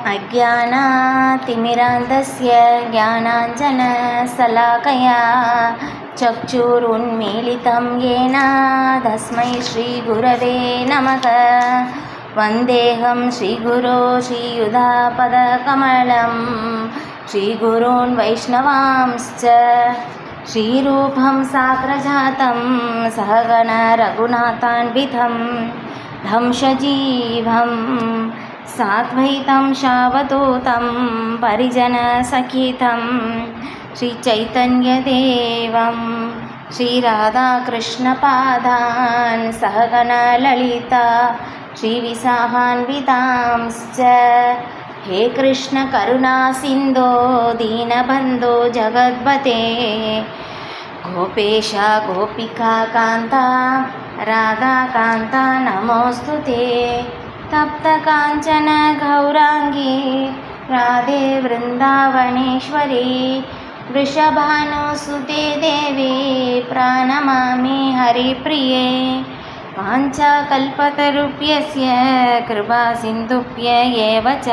अज्ञानातिमिरान्धस्य ज्ञानाञ्जनशलाकया चक्षुरुन्मीलितं येन तस्मै श्रीगुरवे नमः। वन्देऽहं श्रीगुरो श्रीयुधापदकमलं श्रीगुरून् वैष्णवांश्च श्रीरूपं साग्रजातं सहगण रघुनाथान्वितं धंसजीवं साद्वैतं शावदूतं परिजनसखितं श्रीचैतन्यदेवं श्रीराधाकृष्णपादान् सहगण ललिता श्रीविशाखान्वितांश्च। हे कृष्ण करुणा सिन्धो दीनबन्धो जगद्पते गोपेश गोपिका कान्ता राधाकान्ता नमोऽस्तु ते। तप्तकाञ्चन गौराङ्गी राधे वृन्दावनेश्वरी वृषभानुसुते देवी प्रणमामि हरिप्रिये। वाञ्छाकल्पतरुभ्यस्य कृपासिन्धुभ्य एव च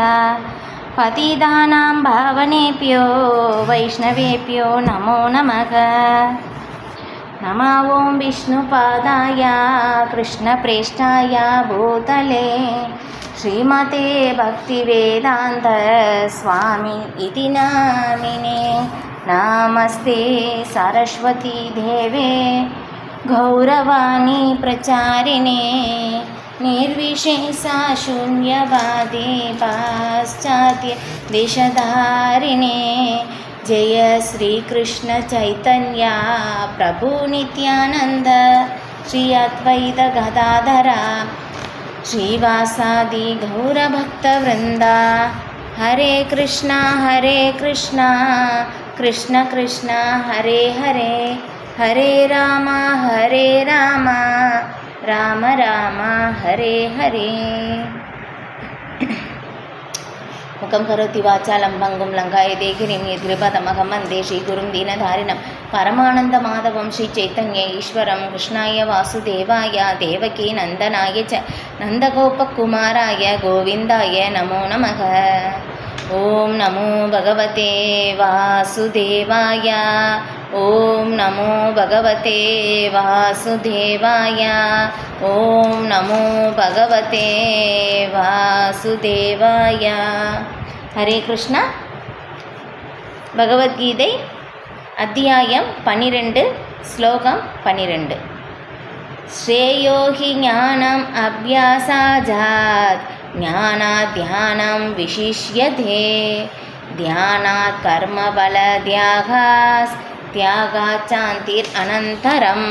पतितानां पावनेभ्यो वैष्णवेभ्यो नमो नमः। नमो ॐ विष्णुपादाय कृष्णप्रेष्ठाय भूतले श्रीमते भक्तिवेदान्त स्वामी इति नामिने। नमस्ते सरस्वती देवे गौरवाणी प्रचारिणे निर्विशेषा शून्यवादी पाश्चात्य देशधारिणे। जय श्री कृष्ण चैतन्य प्रभु नित्यानंद श्री अद्वैत गदाधरा श्रीवासादि गौरभक्तवृंदा। हरे कृष्णा कृष्ण कृष्ण हरे हरे हरे राम राम राम हरे हरे। मुखं करोति वाचालं भङ्गुं लङ्घयते गिरिं यद्कृपातमहं वन्दे श्रीगुरुं दीनधारिणं परमानन्दमाधवं श्रीचैतन्य ईश्वरं कृष्णाय वासुदेवाय देवकी नन्दनाय च नन्दगोपकुमाराय गोविन्दाय नमो नमः। ॐ नमो भगवते वासुदेवाय ॐ नमो भगवते वासुदेवाय ॐ नमो भगवते वासुदेवाय। हरे कृष्णा। भगवद्गीதை अध्यायं 12 श्लोकं 12। श्रेयो हि ज्ञानम् अभ्यासाजात् ज्ञानात् ध्यानं विशिष्यते ध्यानात् कर्मबलत्यागात् தியாகாச்சாந்திர் அனந்தரம்.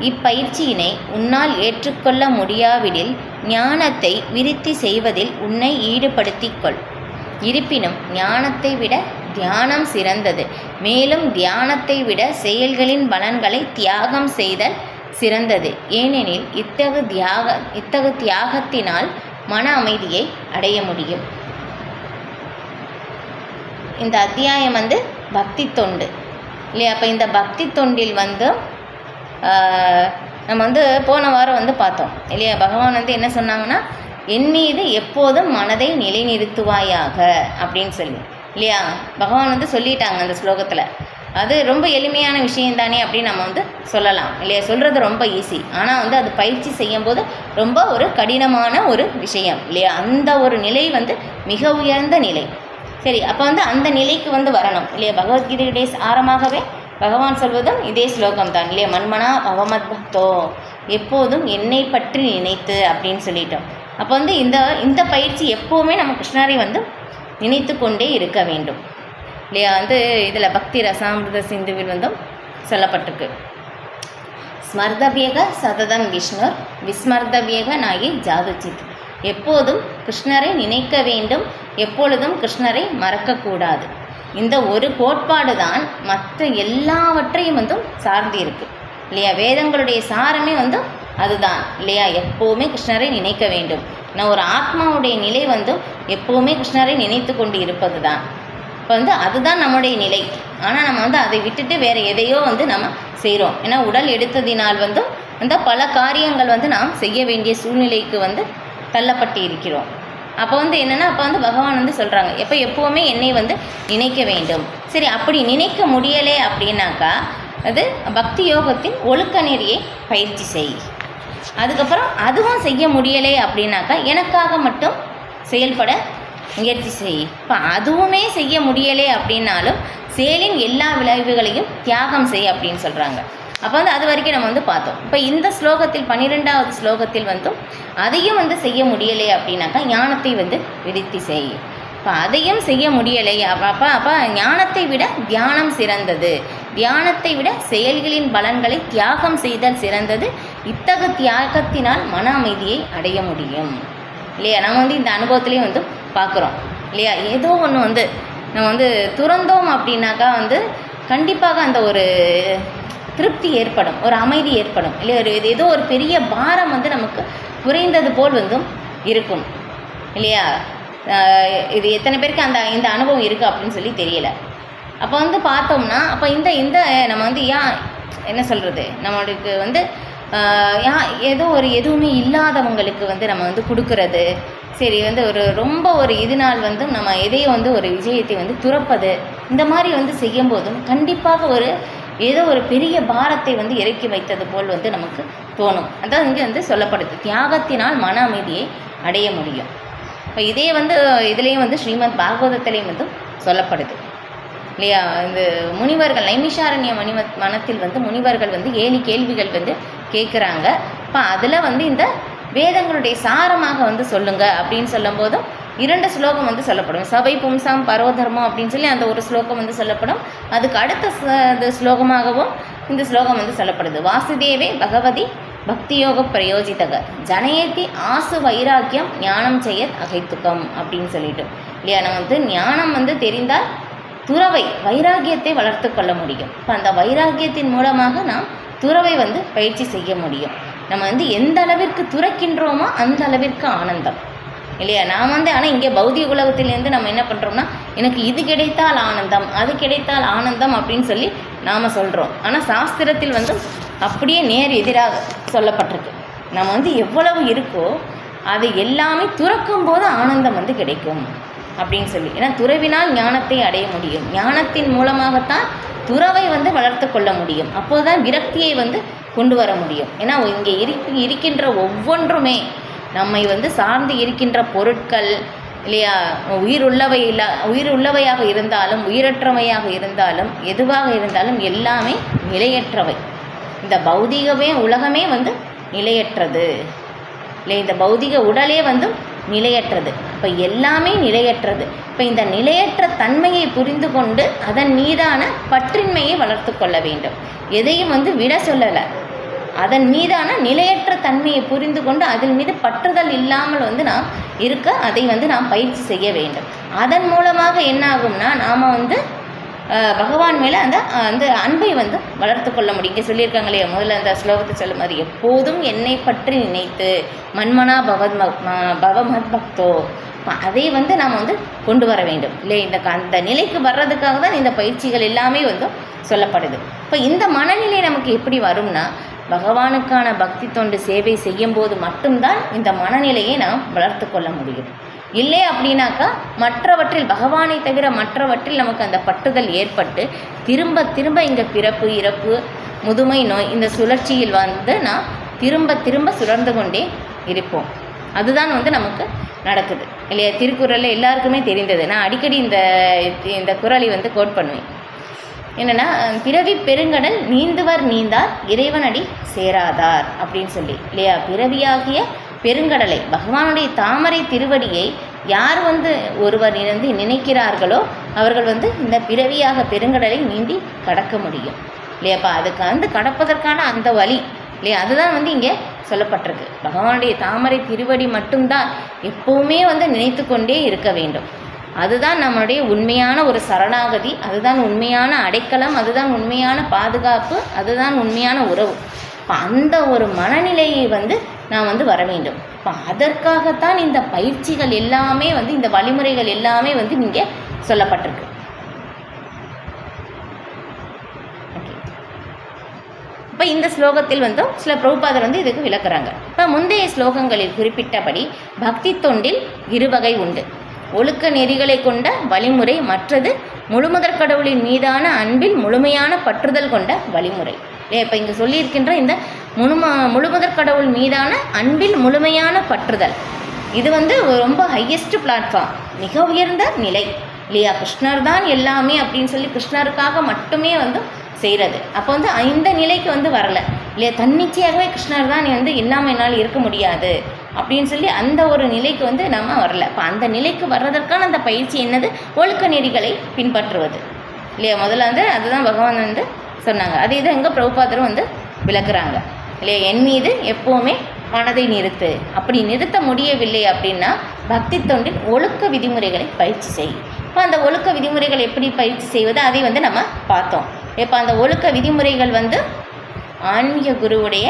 இப்பயிற்சியினை உன்னால் ஏற்றுக்கொள்ள முடியாவிடில் ஞானத்தை விருத்தி செய்வதில் உன்னை ஈடுபடுத்திக் கொள். இருப்பினும் ஞானத்தை விட தியானம் சிறந்தது. மேலும் தியானத்தை விட செயல்களின் பலன்களை தியாகம் செய்தல் சிறந்தது. ஏனெனில் இத்தகு தியாகத்தினால் மன அமைதியை அடைய முடியும். இந்த அத்தியாயம் பக்தி தொண்டு இல்லையா? அப்போ இந்த பக்தி தொண்டில் நம்ம போன வாரம் பார்த்தோம் இல்லையா? பகவான் என்ன சொன்னாங்கன்னா, என் மீது எப்போதும் மனதை நிலைநிறுத்துவாயாக அப்படின்னு சொல்லி இல்லையா? பகவான் சொல்லிட்டாங்க அந்த ஸ்லோகத்தில். அது ரொம்ப எளிமையான விஷயந்தானே அப்படின்னு நம்ம சொல்லலாம் இல்லையா? சொல்கிறது ரொம்ப ஈஸி, ஆனால் அது பயிற்சி செய்யும்போது ரொம்ப ஒரு கடினமான ஒரு விஷயம் இல்லையா? அந்த ஒரு நிலை மிக உயர்ந்த நிலை. சரி, அப்போ அந்த நிலைக்கு வரணும் இல்லையா? பகவத்கீதையுடைய ஆரம்பமாகவே பகவான் சொல்வதும் இதே ஸ்லோகம் தான் இல்லையா? மன்மனா பவமத் பக்தோ, எப்போதும் என்னை பற்றி நினைத்து அப்படின்னு சொல்லிட்டோம். அப்போ இந்த பயிற்சி எப்போவுமே நம்ம கிருஷ்ணரை நினைத்து கொண்டே இருக்க வேண்டும் இல்லையா? இதில் பக்தி ரசாமிருத சிந்துவில் சொல்லப்பட்டிருக்கு. ஸ்மர்தவியக சததம் விஷ்ணுர் விஸ்மர்தவியக நாயி ஜாதுச்சித். எப்போதும் கிருஷ்ணரை நினைக்க வேண்டும், எப்பொழுதும் கிருஷ்ணரை மறக்கக்கூடாது. இந்த ஒரு கோட்பாடு தான் மற்ற எல்லாவற்றையும் சார்ந்து இருக்கு இல்லையா? வேதங்களுடைய சாரமே அதுதான் இல்லையா? எப்போவுமே கிருஷ்ணரை நினைக்க வேண்டும். நான் ஒரு ஆத்மாவுடைய நிலை எப்போவுமே கிருஷ்ணரை நினைத்து கொண்டு இருப்பது தான். இப்போ அதுதான் நம்முடைய நிலை. ஆனால் நம்ம அதை விட்டுட்டு வேறு எதையோ நம்ம செய்கிறோம். ஏன்னா உடல் எடுத்ததினால் பல காரியங்கள் நாம் செய்ய வேண்டிய சூழ்நிலைக்கு தள்ளப்பட்டு இருக்கிறோம். அப்போ வந்து என்னென்னா அப்போ வந்து பகவான் வந்து சொல்கிறாங்க எப்போவுமே என்னை வந்து நினைக்க வேண்டும். சரி, அப்படி நினைக்க முடியலை அப்படின்னாக்கா அது பக்தி யோகத்தின் ஒழுக்க நெறியை பயிற்சி செய். அதுக்கப்புறம் அதுவும் செய்ய முடியலை அப்படின்னாக்கா எனக்காக மட்டும் செயல்பட முயற்சி செய். இப்போ அதுவுமே செய்ய முடியலை அப்படின்னாலும் செயலின் எல்லா விளைவுகளையும் தியாகம் செய் அப்படின்னு சொல்கிறாங்க. அப்போ வந்து அது வரைக்கும் நம்ம வந்து பார்த்தோம். இப்போ இந்த ஸ்லோகத்தில் 12வது ஸ்லோகத்தில் வந்து அதையும் வந்து செய்ய முடியலை அப்படின்னாக்கா ஞானத்தை வந்து விருத்தி செய். இப்போ அதையும் செய்ய முடியலை அப்போ ஞானத்தை விட தியானம் சிறந்தது, தியானத்தை விட செயல்களின் பலன்களை தியாகம் செய்தல் சிறந்தது, இத்தகு தியாகத்தினால் மன அமைதியை அடைய முடியும் இல்லையா. நம்ம வந்து இந்த அனுபவத்துலேயும் வந்து பார்க்குறோம் இல்லையா. ஏதோ ஒன்று வந்து நம்ம வந்து துறந்தோம் அப்படின்னாக்கா வந்து கண்டிப்பாக அந்த ஒரு திருப்தி ஏற்படும், ஒரு அமைதி ஏற்படும் இல்லையா. ஏதோ ஒரு பெரிய பாரம் வந்து நமக்கு குறைந்தது போல் வந்து இருக்கும் இல்லையா. இது எத்தனை பேருக்கு இந்த அனுபவம் இருக்குது அப்படின்னு சொல்லி தெரியல. அப்போ வந்து பார்த்தோம்னா அப்போ இந்த நம்ம வந்து என்ன சொல்கிறது, நம்மளுக்கு வந்து எதுவுமே இல்லாதவங்களுக்கு வந்து நம்ம வந்து கொடுக்கறது, சரி வந்து ரொம்ப இதனால் வந்து நம்ம எதையும் வந்து ஒரு விஜயத்தை வந்து துறப்பது, இந்த மாதிரி வந்து செய்யும்போதும் கண்டிப்பாக ஏதோ ஒரு பெரிய பாரத்தை வந்து இறக்கி வைத்தது போல் வந்து நமக்கு தோணும். அதான் இங்கே வந்து சொல்லப்படுது, தியாகத்தினால் மன அமைதியை அடைய முடியும். இப்போ இதே வந்து இதுலேயும் வந்து ஸ்ரீமத் பாகவதத்திலையும் வந்து சொல்லப்படுது இல்லையா. இந்த முனிவர்கள் நைமிஷாரண்ய மனத்தில் வந்து முனிவர்கள் வந்து 7 கேள்விகள் வந்து கேட்குறாங்க. இப்போ அதில் வந்து இந்த வேதங்களுடைய சாரமாக வந்து சொல்லுங்க அப்படின்னு சொல்லும் போதும் 2 ஸ்லோகம் வந்து சொல்லப்படும். சபை பும்சாம் பரோதர்மம் அப்படின்னு சொல்லி அந்த ஒரு ஸ்லோகம் வந்து சொல்லப்படும். அதுக்கு அடுத்த ஸ்லோகமாகவும் இந்த ஸ்லோகம் வந்து சொல்லப்படுது. வாசுதேவே பகவதி பக்தியோக பிரயோஜிதக ஜனயத்தி ஆசு வைராக்கியம் ஞானம் செய்யத் அகைத்துக்கம் அப்படின்னு சொல்லிட்டு இல்லையா. நம்ம வந்து ஞானம் வந்து தெரிந்தால் துறவை வைராக்கியத்தை வளர்த்து கொள்ள முடியும். இப்போ அந்த வைராக்கியத்தின் மூலமாக நாம் துறவை வந்து பயிற்சி செய்ய முடியும். நம்ம வந்து எந்த அளவிற்கு துறக்கின்றோமோ அந்த அளவிற்கு ஆனந்தம் இல்லையா. நாம் வந்து ஆனால் இங்கே பௌதிக உலகத்திலேருந்து நம்ம என்ன பண்ணுறோம்னா எனக்கு இது கிடைத்தால் ஆனந்தம், அது கிடைத்தால் ஆனந்தம் அப்படின்னு சொல்லி நாம் சொல்கிறோம். ஆனால் சாஸ்திரத்தில் வந்து அப்படியே நேர் எதிராக சொல்லப்பட்டிருக்கு. நம்ம வந்து எவ்வளவு இருக்கோ அது எல்லாமே துறக்கும் போது ஆனந்தம் வந்து கிடைக்கும் அப்படின்னு சொல்லி. ஏன்னா துறவினால் ஞானத்தை அடைய முடியும், ஞானத்தின் மூலமாகத்தான் துறவை வந்து வளர்த்து கொள்ள முடியும். அப்போதுதான் விரக்தியை வந்து கொண்டு வர முடியும். ஏன்னா இங்கே இருக்கின்ற ஒவ்வொன்றுமே நம்மை வந்து சார்ந்து இருக்கின்ற பொருட்கள் இல்லையா, உயிருள்ளவையாக இருந்தாலும் உயிரற்றவையாக இருந்தாலும் எதுவாக இருந்தாலும் எல்லாமே நிலையற்றவை. இந்த பௌதிகமே உலகமே வந்து நிலையற்றது இல்லை, இந்த பௌதிக உடலே வந்து நிலையற்றது. இப்போ எல்லாமே நிலையற்றது. இப்போ இந்த நிலையற்ற தன்மையை புரிந்து கொண்டு அதன் மீதான பற்றின்மையை வளர்த்து கொள்ள வேண்டும். எதையும் வந்து விட சொல்லலை, அதன் மீதான நிலையற்ற தன்மையை புரிந்து கொண்டு அதன் மீது பற்றுதல் இல்லாமல் வந்து நாம் இருக்க அதை வந்து நாம் பயிற்சி செய்ய வேண்டும். அதன் மூலமாக என்ன ஆகும்னா நாம் வந்து பகவான் மேலே அந்த அன்பை வந்து வளர்த்து கொள்ள முடியும். இங்கே சொல்லியிருக்காங்க இல்லையா, முதல்ல அந்த ஸ்லோகத்தை சொல்லும் மாதிரி எப்போதும் என்னை பற்றி நினைத்து மன்மனா பவமத் பக்தோ, அதை வந்து நாம் வந்து கொண்டு வர வேண்டும் இல்லை. அந்த நிலைக்கு வர்றதுக்காக தான் இந்த பயிற்சிகள் எல்லாமே வந்து சொல்லப்படுது. இப்போ இந்த மனநிலை நமக்கு எப்படி வரும்னா பகவானுக்கான பக்தி தொண்டு சேவை செய்யும் போது மட்டும்தான் இந்த மனநிலையை நாம் வளர்த்து கொள்ள முடியும். இல்லை அப்படின்னாக்கா மற்றவற்றில் பகவானை தவிர மற்றவற்றில் நமக்கு அந்த பற்றுதல் ஏற்பட்டு திரும்ப திரும்ப இங்கே பிறப்பு இறப்பு முதுமை நோய் இந்த சுழற்சியில் வந்து நாம் திரும்ப திரும்ப சுழர்ந்து கொண்டே இருப்போம். அதுதான் வந்து நமக்கு நடக்குது இல்லையா. திருக்குறளில் எல்லாருக்குமே தெரிந்தது. நான் அடிக்கடி இந்த குறளை வந்து கோட் பண்ணுவேன். என்னென்னா பிறவி பெருங்கடல் நீந்துவர் நீந்தார் இறைவனடி சேராதார் அப்படின்னு சொல்லி இல்லையா. பிறவியாகிய பெருங்கடலை பகவானுடைய தாமரை திருவடியை யார் வந்து ஒருவர் இருந்து நினைக்கிறார்களோ அவர்கள் வந்து இந்த பிறவியாக பெருங்கடலை நீந்தி கடக்க முடியும் இல்லையாப்பா. அதுக்கு வந்து கடப்பதற்கான அந்த வழி இல்லையா, அதுதான் வந்து இங்கே சொல்லப்பட்டிருக்கு. பகவானுடைய தாமரை திருவடி மட்டும்தான் எப்போவுமே வந்து நினைத்து கொண்டே இருக்க வேண்டும். அதுதான் நம்மளுடைய உண்மையான ஒரு சரணாகதி, அதுதான் உண்மையான அடைக்கலம், அதுதான் உண்மையான பாதுகாப்பு, அதுதான் உண்மையான உறவு. இப்போ அந்த ஒரு மனநிலையை வந்து நான் வந்து வர வேண்டும். இப்போ அதற்காகத்தான் இந்த பயிற்சிகள் எல்லாமே வந்து இந்த வழிமுறைகள் எல்லாமே வந்து இங்கே சொல்லப்பட்டிருக்கு. இப்போ இந்த ஸ்லோகத்தில் வந்து சில பிரபுபாதர் வந்து இதுக்கு விளக்குறாங்க. இப்போ முந்தைய ஸ்லோகங்களில் குறிப்பிட்டபடி பக்தி தொண்டில் இருவகை உண்டு. ஒழுக்க நெறிகளை கொண்ட வழிமுறை, மற்றது முழுமுதற் கடவுளின் மீதான அன்பில் முழுமையான பற்றுதல் கொண்ட வழிமுறை. இப்போ இங்கே சொல்லியிருக்கின்ற இந்த முழுமுதற் கடவுள் மீதான அன்பில் முழுமையான பற்றுதல், இது வந்து ரொம்ப ஹையஸ்ட் பிளாட்ஃபார்ம், மிக உயர்ந்த நிலை இல்லையா. கிருஷ்ணர் தான் எல்லாமே அப்படின்னு சொல்லி கிருஷ்ணருக்காக மட்டுமே வந்து செய்கிறது. அப்போ வந்து இந்த நிலைக்கு வந்து வரலை இல்லையா. தன்னிச்சையாகவே கிருஷ்ணர் தான் வந்து இல்லாமல் என்னால் இருக்க முடியாது அப்படின்னு சொல்லி அந்த ஒரு நிலைக்கு வந்து நம்ம வரல. இப்போ அந்த நிலைக்கு வர்றதற்கான அந்த பயிற்சி என்னது? ஒழுக்க நெறிகளை பின்பற்றுவது இல்லையா. முதல்ல வந்து அதுதான் பகவான் வந்து சொன்னாங்க. அது இதை எங்கே பிரபுபாதரும் வந்து விளக்குறாங்க இல்லையா. என் மீது எப்போவுமே மனதை நிறுத்து. அப்படி நிறுத்த முடியவில்லை அப்படின்னா பக்தி தொண்டில் ஒழுக்க விதிமுறைகளை பயிற்சி செய். இப்போ அந்த ஒழுக்க விதிமுறைகள் எப்படி பயிற்சி செய்வது அதை வந்து நம்ம பார்த்தோம். இப்போ அந்த ஒழுக்க விதிமுறைகள் வந்து ஆன்மீக குருவுடைய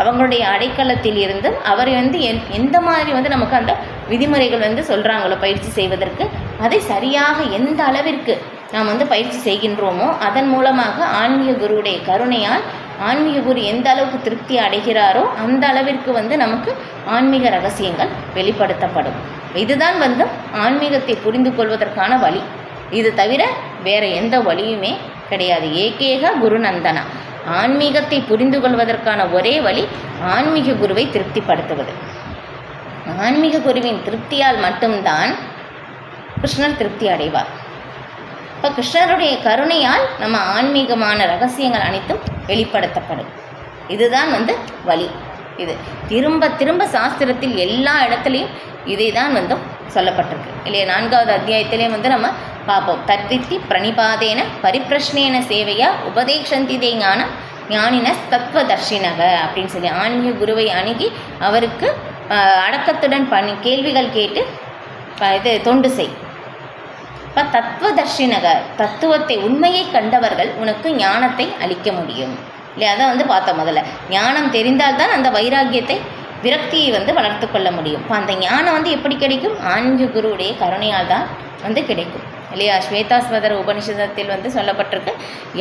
அவங்களுடைய அடைக்கலத்தில் இருந்து அவர் வந்து எந்த மாதிரி வந்து நமக்கு அந்த விதிமுறைகள் வந்து சொல்கிறாங்களோ பயிற்சி செய்வதற்கு, அதை சரியாக எந்த அளவிற்கு நாம் வந்து பயிற்சி செய்கின்றோமோ அதன் மூலமாக ஆன்மீக குருவுடைய கருணையால் ஆன்மீக குரு எந்த அளவுக்கு திருப்தி அடைகிறாரோ அந்த அளவிற்கு வந்து நமக்கு ஆன்மீக ரகசியங்கள் வெளிப்படுத்தப்படும். இதுதான் வந்து ஆன்மீகத்தை புரிந்து கொள்வதற்கான வழி. இது தவிர வேறு எந்த வழியுமே கிடையாது. ஏகேக குருநந்தனா. ஆன்மீகத்தை புரிந்து கொள்வதற்கான ஒரே வழி ஆன்மீக குருவை திருப்திப்படுத்துவது. ஆன்மீக குருவின் திருப்தியால் மட்டும்தான் கிருஷ்ணர் திருப்தி அடைவார். இப்போ கிருஷ்ணருடைய கருணையால் நம்ம ஆன்மீகமான ரகசியங்கள் அனைத்தும் வெளிப்படுத்தப்படும். இதுதான் வந்து வழி. இது திரும்ப திரும்ப சாஸ்திரத்தில் எல்லா இடத்துலையும் இதை தான் வந்து சொல்லப்பட்டிருக்கு இல்லையா. 4வது அத்தியாயத்திலேயே வந்து நம்ம பார்ப்போம். தத்வித்தி பிரணிபாதேன பரிப்பிரஷ்னேன சேவையா உபதேசந்திதே ஞான ஞானின தத்துவதர்ஷினக அப்படின்னு சொல்லி ஆன்மீக குருவை அணுகி அவருக்கு அடக்கத்துடன் கேள்விகள் கேட்டு இது தொண்டு செய். இப்போ தத்துவதர்ஷினக, தத்துவத்தை உண்மையை கண்டவர்கள் உனக்கு ஞானத்தை அளிக்க முடியும் இல்லையா. அதை வந்து பார்த்தோம். முதல்ல ஞானம் தெரிந்தால்தான் அந்த வைராக்கியத்தை விரக்தியை வந்து வளர்த்து கொள்ள முடியும். இப்போ அந்த ஞானம் வந்து எப்படி கிடைக்கும்? ஆன்மீக குருவுடைய கருணையால் தான் வந்து கிடைக்கும் இல்லையா. ஸ்வேதாஸ்வதர உபனிஷதத்தில் வந்து சொல்லப்பட்டிருக்கு,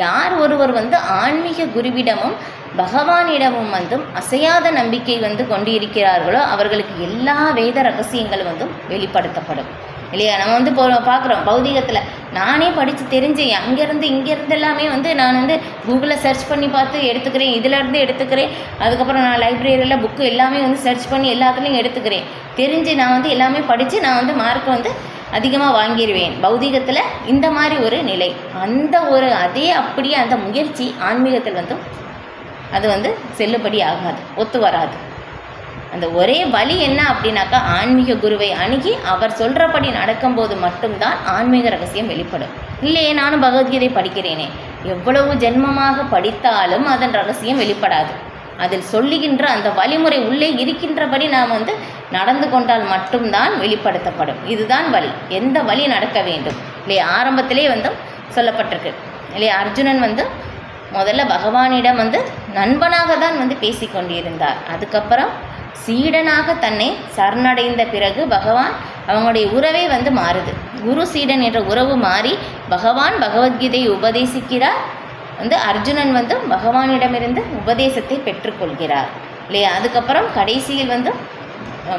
யார் ஒருவர் வந்து ஆன்மீக குருவிடமும் பகவானிடமும் வந்து அசையாத நம்பிக்கை வந்து கொண்டு இருக்கிறார்களோ அவர்களுக்கு எல்லா வேத ரகசியங்களும் வந்து வெளிப்படுத்தப்படும் இல்லையா. நம்ம வந்து பார்க்குறோம் பௌதிகத்தில், நானே படித்து தெரிஞ்சேன், அங்கேருந்து இங்கேருந்து எல்லாமே வந்து நான் வந்து கூகுளில் சர்ச் பண்ணி பார்த்து எடுத்துக்கிறேன், இதிலேருந்து எடுத்துக்கிறேன், அதுக்கப்புறம் நான் லைப்ரரியில் புக்கு எல்லாமே வந்து சர்ச் பண்ணி எல்லாத்துலேயும் எடுத்துக்கிறேன், தெரிஞ்சு நான் வந்து எல்லாமே படித்து நான் வந்து மார்க் வந்து அதிகமாக வாங்கிடுவேன். பௌதிகத்தில் இந்த மாதிரி ஒரு நிலை, அந்த ஒரு அதே அப்படியே அந்த முயற்சி ஆன்மீகத்தில் வந்து அது வந்து செல்லுபடி ஆகாது, ஒத்து வராது. அந்த ஒரே வழி என்ன அப்படின்னாக்கா ஆன்மீக குருவை அணுகி அவர் சொல்கிறபடி நடக்கும்போது மட்டும்தான் ஆன்மீக ரகசியம் வெளிப்படும். இல்லையே நானும் பகவத்கீதை படிக்கிறேனே, எவ்வளவு ஜென்மமாக படித்தாலும் அதன் ரகசியம் வெளிப்படாது. அதில் சொல்லுகின்ற அந்த வழிமுறை உள்ளே இருக்கின்றபடி நாம் வந்து நடந்து கொண்டால் மட்டும்தான் வெளிப்படுத்தப்படும். இதுதான் வழி. எந்த வழி நடக்க வேண்டும் இல்லையா. ஆரம்பத்திலே வந்து சொல்லப்பட்டிருக்கு இல்லையா. அர்ஜுனன் வந்து முதல்ல பகவானிடம் வந்து நண்பனாக தான் வந்து பேசி கொண்டிருந்தார். அதுக்கப்புறம் சீடனாக தன்னை சரணடைந்த பிறகு பகவான் அவங்களுடைய உறவே வந்து மாறுது. குரு சீடன் என்ற உறவு மாறி பகவான் பகவத்கீதையை உபதேசிக்கிறார். வந்து அர்ஜுனன் வந்து பகவானிடமிருந்து உபதேசத்தை பெற்றுக்கொள்கிறார் இல்லையா. அதுக்கப்புறம் கடைசியில் வந்து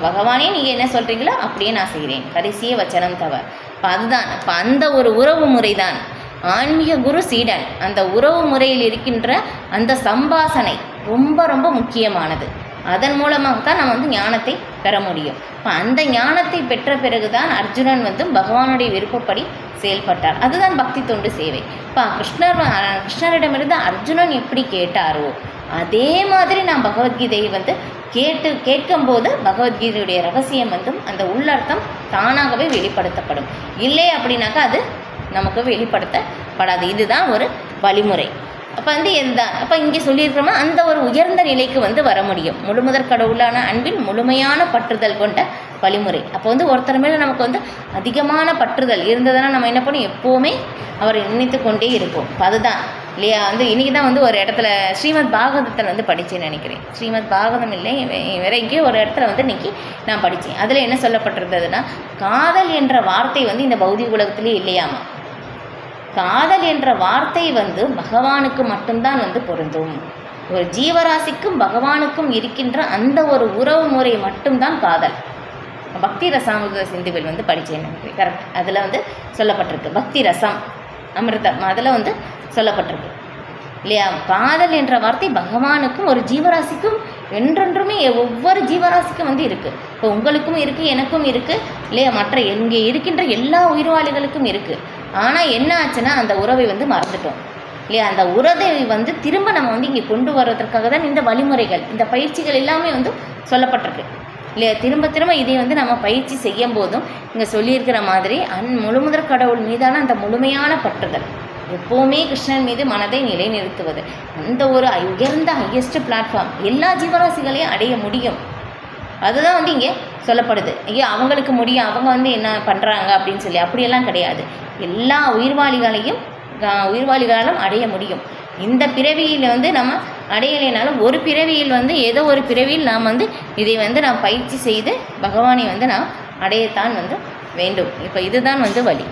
பகவானே நீங்கள் என்ன சொல்கிறீங்களோ அப்படியே நான் செய்கிறேன், கடைசியே வச்சனம் தவ. இப்போ அதுதான், இப்போ அந்த ஒரு உறவு முறை தான் ஆன்மீக குரு சீடன். அந்த உறவு முறையில் இருக்கின்ற அந்த சம்பாசனை ரொம்ப ரொம்ப முக்கியமானது. அதன் மூலமாக தான் நம்ம வந்து ஞானத்தை பெற முடியும். இப்போ அந்த ஞானத்தை பெற்ற பிறகுதான் அர்ஜுனன் வந்து பகவானுடைய விருப்பப்படி செயல்பட்டார். அதுதான் பக்தி தொண்டு சேவை. இப்போ கிருஷ்ணரிடமிருந்து அர்ஜுனன் எப்படி கேட்டாரோ அதே மாதிரி நான் பகவத்கீதையை வந்து கேட்கும்போது பகவத்கீதையுடைய ரகசியம் வந்து அந்த உள்ளர்த்தம் தானாகவே வெளிப்படுத்தப்படும். இல்லை அப்படின்னாக்கா அது நமக்கு வெளிப்படுத்தப்படாது. இதுதான் ஒரு வழிமுறை. அப்போ வந்து அப்போ இங்கே சொல்லியிருக்கிறோமா அந்த ஒரு உயர்ந்த நிலைக்கு வந்து வர முடியும். முழுமுதற் கடவுளான அன்பில் முழுமையான பற்றுதல் கொண்ட வழிமுறை. அப்போ வந்து ஒருத்தர் மேலே நமக்கு வந்து அதிகமான பற்றுதல் இருந்ததுன்னா நம்ம என்ன பண்ணோம், எப்போவுமே அவரை நினைத்து கொண்டே இருப்போம். இப்போ அதுதான் இல்லையா. வந்து இன்றைக்கி தான் வந்து ஒரு இடத்துல ஸ்ரீமத் பாகவதத்தில் வந்து படித்தேன்னு நினைக்கிறேன். ஸ்ரீமத் பாகவதம் இல்லை, வேற எங்கேயோ ஒரு இடத்துல வந்து இன்றைக்கி நான் படித்தேன். அதில் என்ன சொல்லப்பட்டிருந்ததுன்னா, காதல் என்ற வார்த்தை வந்து இந்த பௌதிக உலகத்திலே இல்லையாமா. காதல் என்ற வார்த்தை வந்து பகவானுக்கு மட்டும்தான் வந்து பொருந்தும். ஒரு ஜீவராசிக்கும் பகவானுக்கும் இருக்கின்ற அந்த ஒரு உறவு முறை மட்டும்தான் காதல். பக்தி ரசாமிர்த சிந்துவில் வந்து படித்தேன் கரெக்ட். அதில் வந்து சொல்லப்பட்டிருக்கு பக்தி ரசம் அமிர்தம், அதில் வந்து சொல்லப்பட்டிருக்கு இல்லையா. காதல் என்ற வார்த்தை பகவானுக்கும் ஒரு ஜீவராசிக்கும் என்றென்றுமே ஒவ்வொரு ஜீவராசிக்கும் வந்து இருக்குது. இப்போ உங்களுக்கும் இருக்குது, எனக்கும் இருக்குது இல்லையா, மற்ற இங்கே இருக்கின்ற எல்லா உயிர்வாளிகளுக்கும் இருக்குது. ஆனால் என்ன ஆச்சுன்னா அந்த உறவை வந்து மறந்துட்டோம் இல்லையா. அந்த உறவை வந்து திரும்ப நம்ம வந்து இங்கே கொண்டு வர்றதுக்காக தான் இந்த வழிமுறைகள், இந்த பயிற்சிகள் எல்லாமே வந்து சொல்லப்பட்டிருக்கு இல்லையா. திரும்ப திரும்ப இதை வந்து நம்ம பயிற்சி செய்யும் போதும் இங்கே சொல்லியிருக்கிற மாதிரி முழுமுதற் கடவுள் மீதான அந்த முழுமையான பற்றுதல், எப்போவுமே கிருஷ்ணன் மீது மனதை நிலைநிறுத்துவது, அந்த ஒரு உயர்ந்த ஹையஸ்ட் பிளாட்ஃபார்ம் எல்லா ஜீவராசிகளையும் அடைய முடியும். அதுதான் வந்து இங்கே சொல்லப்படுது. ஐயோ அவங்களுக்கு முடியும், அவங்க வந்து என்ன பண்ணுறாங்க அப்படின்னு சொல்லி அப்படியெல்லாம் கிடையாது. எல்லா உயிர்வாளிகளாலும் அடைய முடியும். இந்த பிறவியில் வந்து நம்ம அடையலைனாலும் ஒரு பிறவியில் வந்து ஏதோ ஒரு பிறவியில் நாம் வந்து இதை வந்து நாம் பயிற்சி செய்து பகவானை வந்து நாம் அடையத்தான் வந்து வேண்டும். இப்போ இதுதான் வந்து வழி.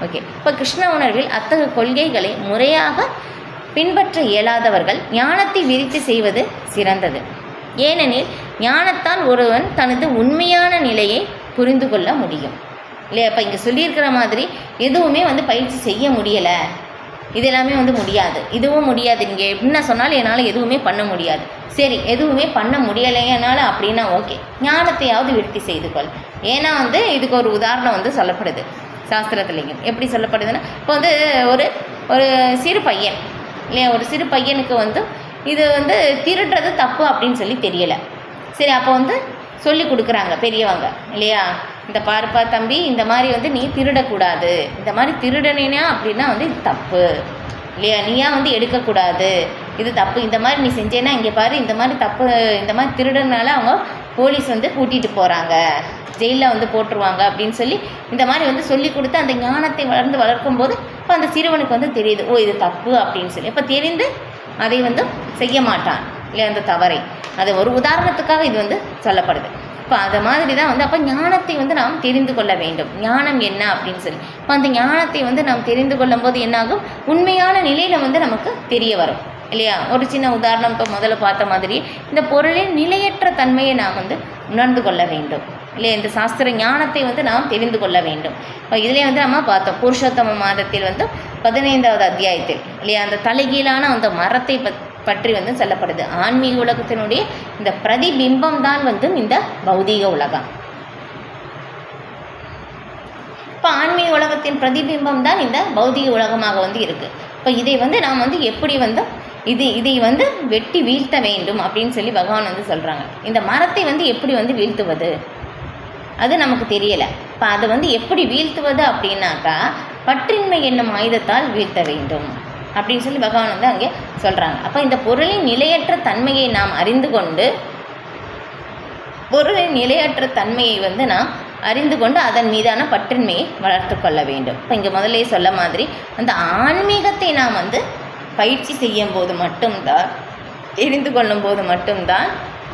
ஓகே. இப்போ கிருஷ்ண உணர்வில் அத்தகைய கொள்கைகளை முறையாக பின்பற்ற இயலாதவர்கள் ஞானத்தை விரித்து செய்வது சிறந்தது. ஏனெனில் ஞானத்தால் ஒருவன் தனது உண்மையான நிலையை புரிந்து கொள்ள முடியும் இல்லையா. இப்போ இங்கே சொல்லியிருக்கிற மாதிரி எதுவுமே வந்து பயிற்சி செய்ய முடியலை, இது எல்லாமே வந்து முடியாது, இதுவும் முடியாது, நீங்கள் என்ன சொன்னாலும் என்னால் எதுவுமே பண்ண முடியாது. சரி, எதுவுமே பண்ண முடியலையனால அப்படின்னா ஓகே, ஞானத்தையாவது விருத்தி செய்து கொள். ஏன்னா வந்து இதுக்கு ஒரு உதாரணம் வந்து சொல்லப்படுது சாஸ்திரத்துலேயும். எப்படி சொல்லப்படுதுன்னா, இப்போ வந்து ஒரு சிறு பையன் இல்லையா, ஒரு சிறு பையனுக்கு வந்து இது வந்து திருடுறது தப்பு அப்படின்னு சொல்லி தெரியலை. சரி, அப்போ வந்து சொல்லி கொடுக்குறாங்க பெரியவங்க இல்லையா, இந்த பாருப்பா தம்பி, இந்த மாதிரி வந்து நீ திருடக்கூடாது, இந்த மாதிரி திருடனேனா அப்படின்னா வந்து இது தப்பு இல்லையா, நீயா வந்து எடுக்கக்கூடாது, இது தப்பு, இந்த மாதிரி நீ செஞ்சேன்னா இங்கே பாரு, இந்த மாதிரி தப்பு, இந்த மாதிரி திருடனால அவங்க போலீஸ் வந்து கூட்டிகிட்டு போகிறாங்க, ஜெயிலில் வந்து போட்டுருவாங்க அப்படின்னு சொல்லி இந்த மாதிரி வந்து சொல்லி கொடுத்து அந்த ஞானத்தை வளர்க்கும் போது இப்போ அந்த சிறுவனுக்கு வந்து தெரியுது, ஓ இது தப்பு அப்படின்னு சொல்லி. இப்போ தெரிந்து அதை வந்து செய்ய மாட்டான் இல்லையா, அந்த தவறை. அது ஒரு உதாரணத்துக்காக இது வந்து சொல்லப்படுது. இப்போ அது மாதிரி தான் வந்து அப்போ ஞானத்தை வந்து நாம் தெரிந்து கொள்ள வேண்டும். ஞானம் என்ன அப்படின்னு சொல்லி இப்போ அந்த ஞானத்தை வந்து நாம் தெரிந்து கொள்ளும் போது என்னாகும், உண்மையான நிலையில் வந்து நமக்கு தெரிய வரும் இல்லையா. ஒரு சின்ன உதாரணம், இப்போ முதல்ல பார்த்த மாதிரி இந்த பொருளின் நிலையற்ற தன்மையை நாம் வந்து உணர்ந்து கொள்ள வேண்டும் இல்லையா. இந்த சாஸ்திர ஞானத்தை வந்து நாம் தெரிந்து கொள்ள வேண்டும். இப்போ இதிலே வந்து நம்ம பார்த்தோம் புருஷோத்தம மாதத்தில் வந்து 15வது அத்தியாயத்தில் இல்லையா, அந்த தலைகீழான அந்த மரத்தை பற்றி வந்து சொல்லப்படுது. ஆன்மீக உலகத்தினுடைய இந்த பிரதிபிம்பம் தான் வந்து இந்த பௌதீக உலகம். இப்போ ஆன்மீக உலகத்தின் பிரதிபிம்பம் தான் இந்த பௌதீக உலகமாக வந்து இருக்குது. இப்போ இதை வந்து நாம் வந்து எப்படி வந்து இதை வந்து வெட்டி வீழ்த்த வேண்டும் அப்படின்னு சொல்லி பகவான் வந்து சொல்கிறாங்க. இந்த மரத்தை வந்து எப்படி வந்து வீழ்த்துவது அது நமக்கு தெரியலை. இப்போ அதை வந்து எப்படி வீழ்த்துவது அப்படின்னாக்கா பற்றின்மை என்னும் ஆயுதத்தால் வீழ்த்த வேண்டும் அப்படின்னு சொல்லி பகவான் வந்து அங்கே சொல்கிறாங்க. அப்போ இந்த பொருளின் நிலையற்ற தன்மையை நாம் அறிந்து கொண்டு நாம் அறிந்து கொண்டு அதன் மீதான பற்றின்மையை வளர்த்து கொள்ள வேண்டும். இப்போ இங்கே முதலே சொல்ல மாதிரி அந்த ஆன்மீகத்தை நாம் வந்து பயிற்சி செய்யும் போது மட்டும்தான், தெரிந்து கொள்ளும் போது மட்டும்தான்,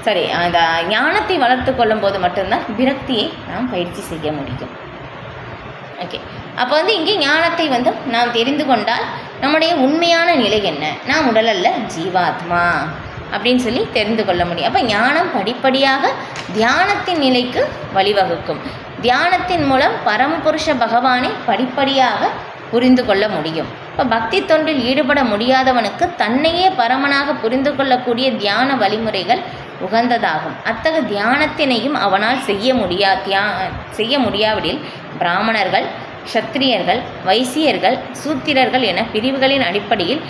சரி அந்த ஞானத்தை வளர்த்து கொள்ளும் போது மட்டும்தான் விரக்தியை நாம் பயிற்சி செய்ய முடியும். ஓகே. அப்போ வந்து இங்கே ஞானத்தை வந்து நாம் தெரிந்து கொண்டால் நம்முடைய உண்மையான நிலை என்ன, நாம் உடல் அல்ல ஜீவாத்மா அப்படின்னு சொல்லி தெரிந்து கொள்ள முடியும். அப்போ ஞானம் படிப்படியாக தியானத்தின் நிலைக்கு வழிவகுக்கும். தியானத்தின் மூலம் பரமபுருஷ பகவானை படிப்படியாக புரிந்து கொள்ள முடியும். இப்போ பக்தி தொண்டில் ஈடுபட முடியாதவனுக்கு தன்னையே பரமனாக புரிந்து கொள்ளக்கூடிய தியான வழிமுறைகள் உகந்ததாகும். அத்தகைய தியானத்தினையும் அவனால் செய்ய முடியாவிடில் பிராமணர்கள், க்ஷத்திரியர்கள், வைசியர்கள், சூத்திரர்கள் என பிரிவுகளின் அடிப்படையில்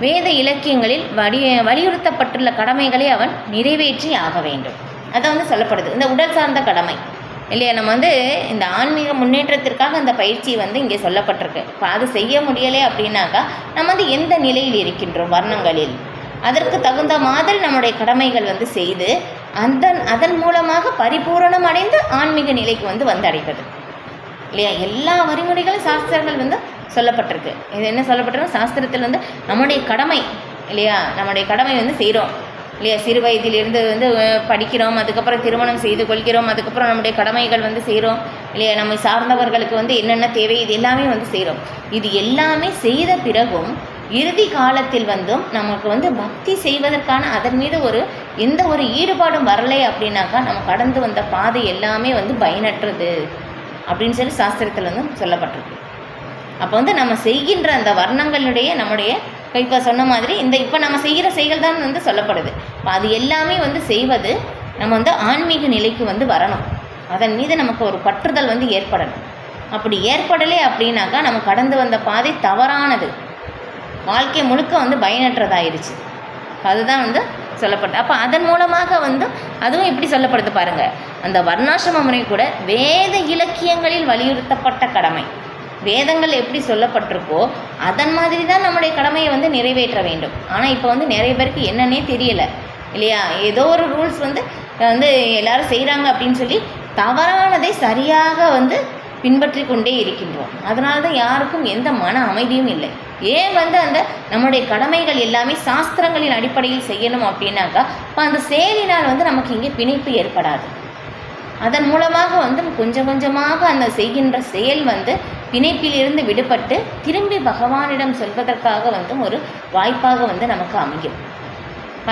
வேத இலக்கியங்களில் வலியுறுத்தப்பட்டுள்ள கடமைகளை அவன் நிறைவேற்றி ஆக வேண்டும். அதை வந்து சொல்லப்படுது, இந்த உடல் சார்ந்த கடமை இல்லையா. நம்ம வந்து இந்த ஆன்மீக முன்னேற்றத்திற்காக அந்த பயிற்சி வந்து இங்கே சொல்லப்பட்டிருக்கு. இப்போ அது செய்ய முடியலை அப்படின்னாக்கா நம்ம வந்து எந்த நிலையில் இருக்கின்றோம் வர்ணங்களில், அதற்கு தகுந்த மாதிரி நம்முடைய கடமைகள் வந்து செய்து அதன் மூலமாக பரிபூரணம் அடைந்து ஆன்மீக நிலைக்கு வந்து வந்தடைவது இல்லையா. எல்லா வழிமுறைகளும் சாஸ்திரங்கள் வந்து சொல்லப்பட்டிருக்கு. இது என்ன சொல்லப்பட்டிருக்கு, சாஸ்திரத்தில் வந்து நம்முடைய கடமை இல்லையா, நம்முடைய கடமை வந்து செய்கிறோம் இல்லையா. சிறு வயதிலிருந்து வந்து படிக்கிறோம், அதுக்கப்புறம் திருமணம் செய்து கொள்கிறோம், அதுக்கப்புறம் நம்முடைய கடமைகள் வந்து செய்கிறோம் இல்லையா. நம்மை சார்ந்தவர்களுக்கு வந்து என்னென்ன தேவை இது எல்லாமே வந்து செய்கிறோம். இது எல்லாமே செய்த பிறகும் இறுதி காலத்தில் நமக்கு பக்தி செய்வதற்கான அதன் மீது எந்த ஒரு ஈடுபாடும் வரலை அப்படின்னாக்கா நம்ம கடந்து வந்த பாதை எல்லாமே பயனற்றது அப்படின்னு சொல்லி சாஸ்திரத்தில் சொல்லப்பட்டிருக்கு. அப்போ நம்ம செய்கின்ற அந்த வர்ணங்களுடைய நம்முடைய இப்போ சொன்ன மாதிரி இப்போ நம்ம செய்கிற செயல் தான் சொல்லப்படுது. அது எல்லாமே செய்வது நம்ம ஆன்மீக நிலைக்கு வரணும். அதன் மீது நமக்கு ஒரு பற்றுதல் ஏற்படணும். அப்படி ஏற்படலை அப்படின்னாக்கா நம்ம கடந்து வந்த பாதை தவறானது, வாழ்க்கை முழுக்க பயனற்றதாயிருச்சு. அதுதான் சொல்லப்பட்டது. அப்போ அதன் மூலமாக அதுவும் எப்படி சொல்லப்படுது பாருங்கள். அந்த வர்ணாசிரம முறை கூட வேத இலக்கியங்களில் வலியுறுத்தப்பட்ட கடமை. வேதங்கள் எப்படி சொல்லப்பட்டிருக்கோ அதன் மாதிரி தான் நம்முடைய கடமையை நிறைவேற்ற வேண்டும். ஆனால் இப்போ நிறைய பேருக்கு என்னன்னே தெரியலை இல்லையா? ஏதோ ஒரு ரூல்ஸ் எல்லாரும் செய்கிறாங்க அப்படின்னு சொல்லி தவறானதை சரியாக பின்பற்றி கொண்டே இருக்கின்றோம். அதனால தான் யாருக்கும் எந்த மன அமைதியும் இல்லை. ஏன் அந்த நம்முடைய கடமைகள் எல்லாமே சாஸ்திரங்களின் அடிப்படையில் செய்யணும் அப்படின்னாக்கா இப்போ அந்த செயலினால் நமக்கு இங்கே பிணைப்பு ஏற்படாது. அதன் மூலமாக கொஞ்சம் கொஞ்சமாக அந்த செய்கின்ற செயல் பிணைப்பிலிருந்து விடுபட்டு திரும்பி பகவானிடம் சொல்வதற்காக ஒரு வாய்ப்பாக நமக்கு அமையும்.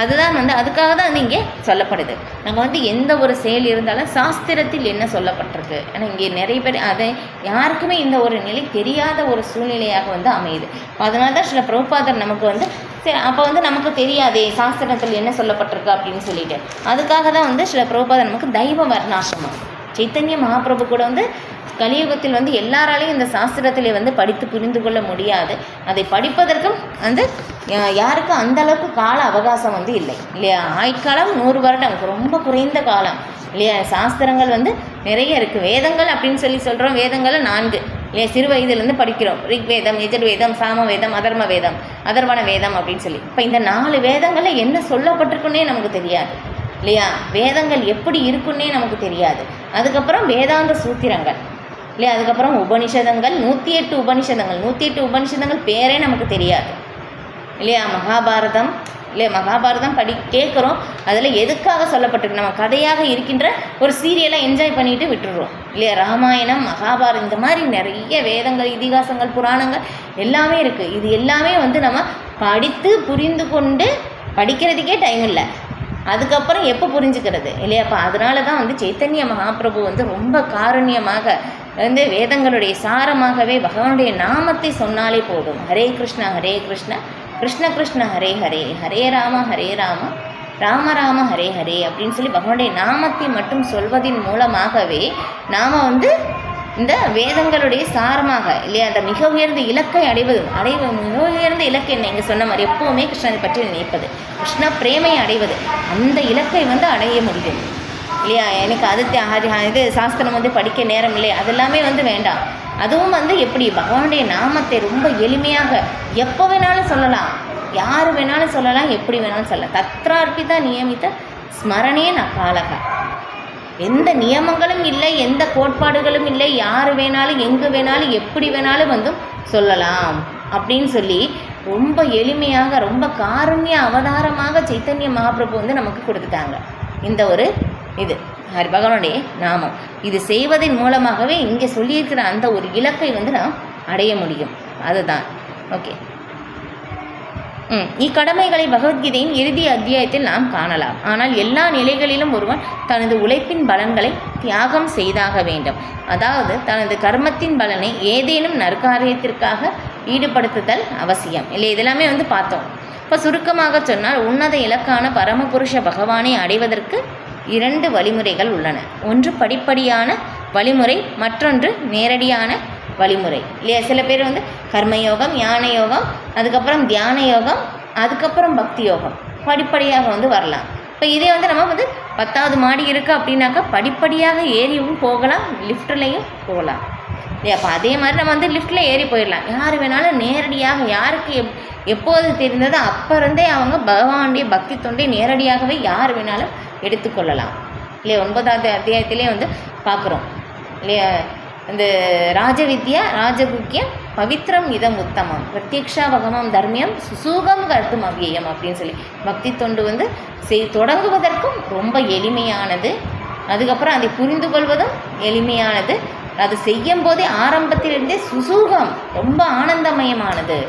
அதுதான் அதுக்காக தான் இங்கே சொல்லப்படுது. நம்ம எந்த ஒரு செயல் இருந்தாலும் சாஸ்திரத்தில் என்ன சொல்லப்பட்டிருக்கு. ஆனால் இங்கே நிறைய பேர் அதை யாருக்குமே இந்த ஒரு நிலை தெரியாத ஒரு சூழ்நிலையாக அமையுது. அதனால தான் சில பிரபுபாதர் நமக்கு சரி அப்போ நமக்கு தெரியாதே சாஸ்திரத்தில் என்ன சொல்லப்பட்டிருக்கு அப்படின்னு சொல்லிட்டு அதுக்காக தான் சில பிரபுபாதர் நமக்கு தெய்வ வர்ணாசிரமம். சைத்தன்ய மகாபிரபு கூட கலியுகத்தில் எல்லாராலையும் இந்த சாஸ்திரத்திலே படித்து புரிந்து கொள்ள முடியாது. அதை படிப்பதற்கும் யாருக்கும் அந்த அளவுக்கு கால அவகாசம் இல்லை இல்லையா? ஆயுட்காலம் 100 வருடம், ரொம்ப குறைந்த காலம் இல்லையா? சாஸ்திரங்கள் நிறைய இருக்குது. வேதங்கள் அப்படின்னு சொல்கிறோம். வேதங்கள் 4 இல்லையா? சிறு வயதிலேருந்து படிக்கிறோம். ரிக்வேதம், யஜுர்வேதம், சாமவேதம், அதர்ம வேதம், அதர்வண வேதம் அப்படின்னு சொல்லி. இப்போ இந்த 4 வேதங்களில் என்ன சொல்லப்பட்டிருக்குன்னே நமக்கு தெரியாது இல்லையா? வேதங்கள் எப்படி இருக்குன்னே நமக்கு தெரியாது. அதுக்கப்புறம் வேதாந்த சூத்திரங்கள் இல்லையா? அதுக்கப்புறம் உபனிஷதங்கள், 108 உபனிஷதங்கள். 108 உபனிஷதங்கள் பேரே நமக்கு தெரியாது இல்லையா? மகாபாரதம் இல்லையா? மகாபாரதம் கேட்குறோம். அதில் எதுக்காக சொல்லப்பட்டிருக்கு? நம்ம கதையாக இருக்கின்ற ஒரு சீரியலாக என்ஜாய் பண்ணிட்டு விட்டுடுறோம் இல்லையா? ராமாயணம், மகாபாரதம், இந்த மாதிரி நிறைய வேதங்கள், இதிகாசங்கள், புராணங்கள் எல்லாமே இருக்குது. இது எல்லாமே நம்ம படித்து புரிந்து கொண்டு படிக்கிறதுக்கே டைம் இல்லை. அதுக்கப்புறம் எப்போ புரிஞ்சுக்கிறது இல்லையாப்பா? அதனால தான் சைத்தன்ய மகாபிரபு ரொம்ப காருண்யமாக வேதங்களுடைய சாரமாகவே பகவானுடைய நாமத்தை சொன்னாலே போதும். ஹரே கிருஷ்ணா ஹரே கிருஷ்ணா கிருஷ்ண கிருஷ்ண ஹரே ஹரே, ஹரே ராம ராம ராம ஹரே ஹரே அப்படின்னு சொல்லி பகவானுடைய நாமத்தை மட்டும் சொல்வதின் மூலமாகவே நாம் இந்த வேதங்களுடைய சாரமாக இல்லையா அந்த மிக உயர்ந்த இலக்கை மிக உயர்ந்த இலக்கு என்ன? இங்கே சொன்ன மாதிரி எப்போவுமே கிருஷ்ணனை பற்றி நினைப்பது, கிருஷ்ண பிரேமையை அடைவது. அந்த இலக்கை அடைய முடியும் இல்லையா? எனக்கு இது சாஸ்திரம் படிக்க நேரம் இல்லை, அதெல்லாமே வேண்டாம். அதுவும் எப்படி பகவானுடைய நாமத்தை ரொம்ப எளிமையாக எப்போ வேணாலும் சொல்லலாம், யார் வேணாலும் சொல்லலாம், எப்படி வேணாலும் சொல்லலாம். தத்ரார்ப்பிதா நியமித்த ஸ்மரணே நகாலக. எந்த நியமங்களும் இல்லை, எந்த கோட்பாடுகளும் இல்லை, யார் வேணாலும் எங்கே வேணாலும் எப்படி வேணாலும் சொல்லலாம் அப்படின்னு சொல்லி ரொம்ப எளிமையாக ரொம்ப காருண்ய அவதாரமாக சைத்தன்ய மகாபிரபு நமக்கு கொடுத்துட்டாங்க. இந்த ஒரு இது பகவானுடைய நாமம். இது செய்வதன் மூலமாகவே இங்கே சொல்லியிருக்கிற அந்த ஒரு இலக்கை நாம் அடைய முடியும். அதுதான் ஓகே. இக்கடமைகளை பகவத்கீதையின் இறுதி அத்தியாயத்தில் நாம் காணலாம். ஆனால் எல்லா நிலைகளிலும் ஒருவன் தனது உழைப்பின் பலன்களை தியாகம் செய்தாக வேண்டும். அதாவது தனது கர்மத்தின் பலனை ஏதேனும் நற்காரியத்திற்காக ஈடுபடுத்துதல் அவசியம் இல்லை. இதெல்லாமே பார்த்தோம். இப்போ சுருக்கமாக சொன்னால் உன்னத இலக்கான பரமபுருஷ பகவானை அடைவதற்கு 2 வழிமுறைகள் உள்ளன. ஒன்று படிப்படியான வழிமுறை, மற்றொன்று நேரடியான வழிமுறை இல்லையா? சில பேர் கர்மயோகம், ஞான யோகம், அதுக்கப்புறம் தியான யோகம், அதுக்கப்புறம் பக்தி யோகம் படிப்படியாக வரலாம். இப்போ இதே நம்ம 10வது மாடி இருக்குது அப்படின்னாக்கா படிப்படியாக ஏறியும் போகலாம், லிஃப்ட்லேயும் போகலாம் இல்லையா? அப்போ அதே மாதிரி நம்ம லிஃப்ட்டில் ஏறி போயிடலாம். யார் வேணாலும் நேரடியாக யாருக்கு எப்போது தெரிந்ததோ அப்போ இருந்தே அவங்க பகவானுடைய பக்தி தொண்டை நேரடியாகவே யார் வேணாலும் எடுத்துக்கொள்ளலாம் இல்லையா? 9வது அத்தியாயத்திலே பார்க்குறோம் இல்லையா? இந்த ராஜவித்யா ராஜகுக்கியம் பவித்ரம் இதம் உத்தமம் பிரத்யக்ஷா பகமம் தர்மியம் சுசூகம் கர்த்தும் அவ்வியம் அப்படின்னு சொல்லி பக்தி தொண்டு தொடங்குவதற்கும் ரொம்ப எளிமையானது. அதுக்கப்புறம் அதை புரிந்து கொள்வதும் எளிமையானது. அது செய்யும் போதே ஆரம்பத்திலிருந்தே சுசூகம் ரொம்ப ஆனந்தமயமானது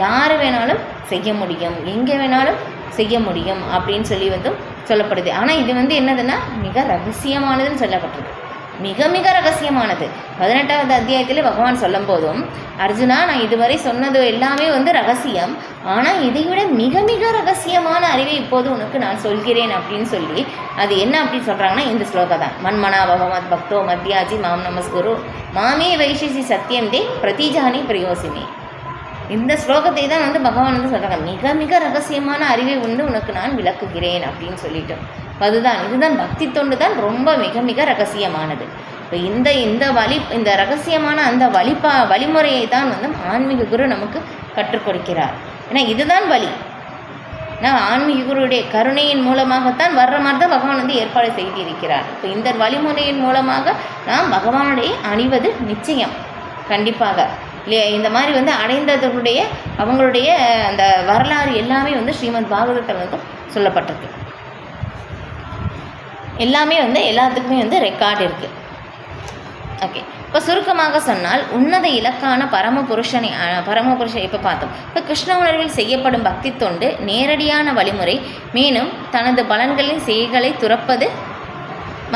யார் வேணாலும் செய்ய முடியும், எங்கே வேணாலும் செய்ய முடியும் அப்படின்னு சொல்லி வந்து சொல்லப்படுது. ஆனால் இது வந்து என்னதுன்னா மிக ரகசியமானதுன்னு சொல்லப்பட்டிருக்கு. மிக மிக ரகசியமானது. 18வது அத்தியாயத்தில் பகவான் சொல்லும் போதும், அர்ஜுனா நான் இதுவரை சொன்னது எல்லாமே வந்து ரகசியம், ஆனால் இதை விட மிக மிக ரகசியமான அறிவை இப்போது உனக்கு நான் சொல்கிறேன் அப்படின்னு சொல்லி, அது என்ன அப்படின்னு சொல்கிறாங்கன்னா இந்த ஸ்லோகம் தான். மன்மனா பகவத் பக்தோ மத்யாஜி மாம் நமஸ்குரு மாமே வைஷிசி சத்தியம் தே பிரதிஜானி பிரயோசினி. இந்த ஸ்லோகத்தை தான் வந்து பகவான் வந்து சொல்கிறாங்க, மிக மிக ரகசியமான அறிவை வந்து உனக்கு நான் விளக்குகிறேன் அப்படின்னு சொல்லிட்டு. இதுதான் பக்தி தொண்டு தான் ரொம்ப மிக மிக ரகசியமானது. இப்போ இந்த ரகசியமான அந்த வழிமுறையை தான் வந்து ஆன்மீக குரு நமக்கு கற்றுக் கொடுக்கிறார். ஏன்னா இதுதான் வழி. நான் ஆன்மீக குருவுடைய கருணையின் மூலமாகத்தான் வர்ற மாதிரி தான் பகவான் வந்து ஏற்பாடு செய்திருக்கிறார். இப்போ இந்த வழிமுறையின் மூலமாக நாம் பகவானுடைய அணிவது நிச்சயம், கண்டிப்பாக இல்லையா. இந்த மாதிரி வந்து அடைந்ததனுடைய அவங்களுடைய அந்த வரலாறு எல்லாமே வந்து ஸ்ரீமத் பாகவதத்தில் வந்து சொல்லப்பட்டிருக்கு. எல்லாமே வந்து எல்லாத்துக்குமே வந்து ரெக்கார்டு இருக்குது. ஓகே, இப்போ சுருக்கமாக சொன்னால் உன்னத இலக்கான பரமபுருஷனை இப்போ பார்த்தோம். இப்போ கிருஷ்ண உணர்வில் செய்யப்படும் பக்தி தொண்டு நேரடியான வழிமுறை, மேலும் தனது பலன்களின் செயல்களை துறப்பது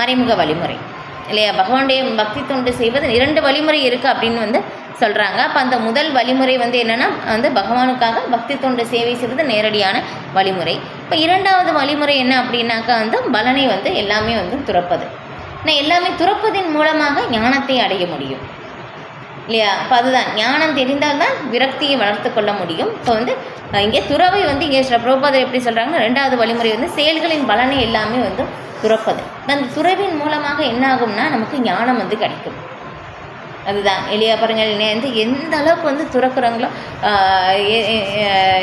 மறைமுக வழிமுறை இல்லையா. பகவானுடைய பக்தி தொண்டு செய்வது 2 வழிமுறை இருக்குது அப்படின்னு வந்து சொல்கிறாங்க. அப்போ அந்த முதல் வழிமுறை வந்து என்னென்னா வந்து பகவானுக்காக பக்தி தொண்டு சேவை செய்வது நேரடியான வழிமுறை. இப்போ 2வது வழிமுறை என்ன அப்படின்னாக்கா வந்து பலனை வந்து எல்லாமே வந்து துறப்பது. ஆனால் எல்லாமே துறப்பதின் மூலமாக ஞானத்தை அடைய முடியும் இல்லையா. அப்போ அதுதான் ஞானம் தெரிந்தால்தான் விரக்தியை வளர்த்து கொள்ள முடியும். இப்போ வந்து இங்கே துறவை வந்து இங்கே பிரபுபாதர் எப்படி சொல்கிறாங்கன்னா 2வது வழிமுறை வந்து செயல்களின் பலனை எல்லாமே வந்து துறப்பது. அந்த துறவின் மூலமாக என்ன ஆகும்னா நமக்கு ஞானம் வந்து கிடைக்கும். அதுதான் இல்லையா. பாருங்கள், வந்து எந்த அளவுக்கு வந்து துறக்குறாங்களோ,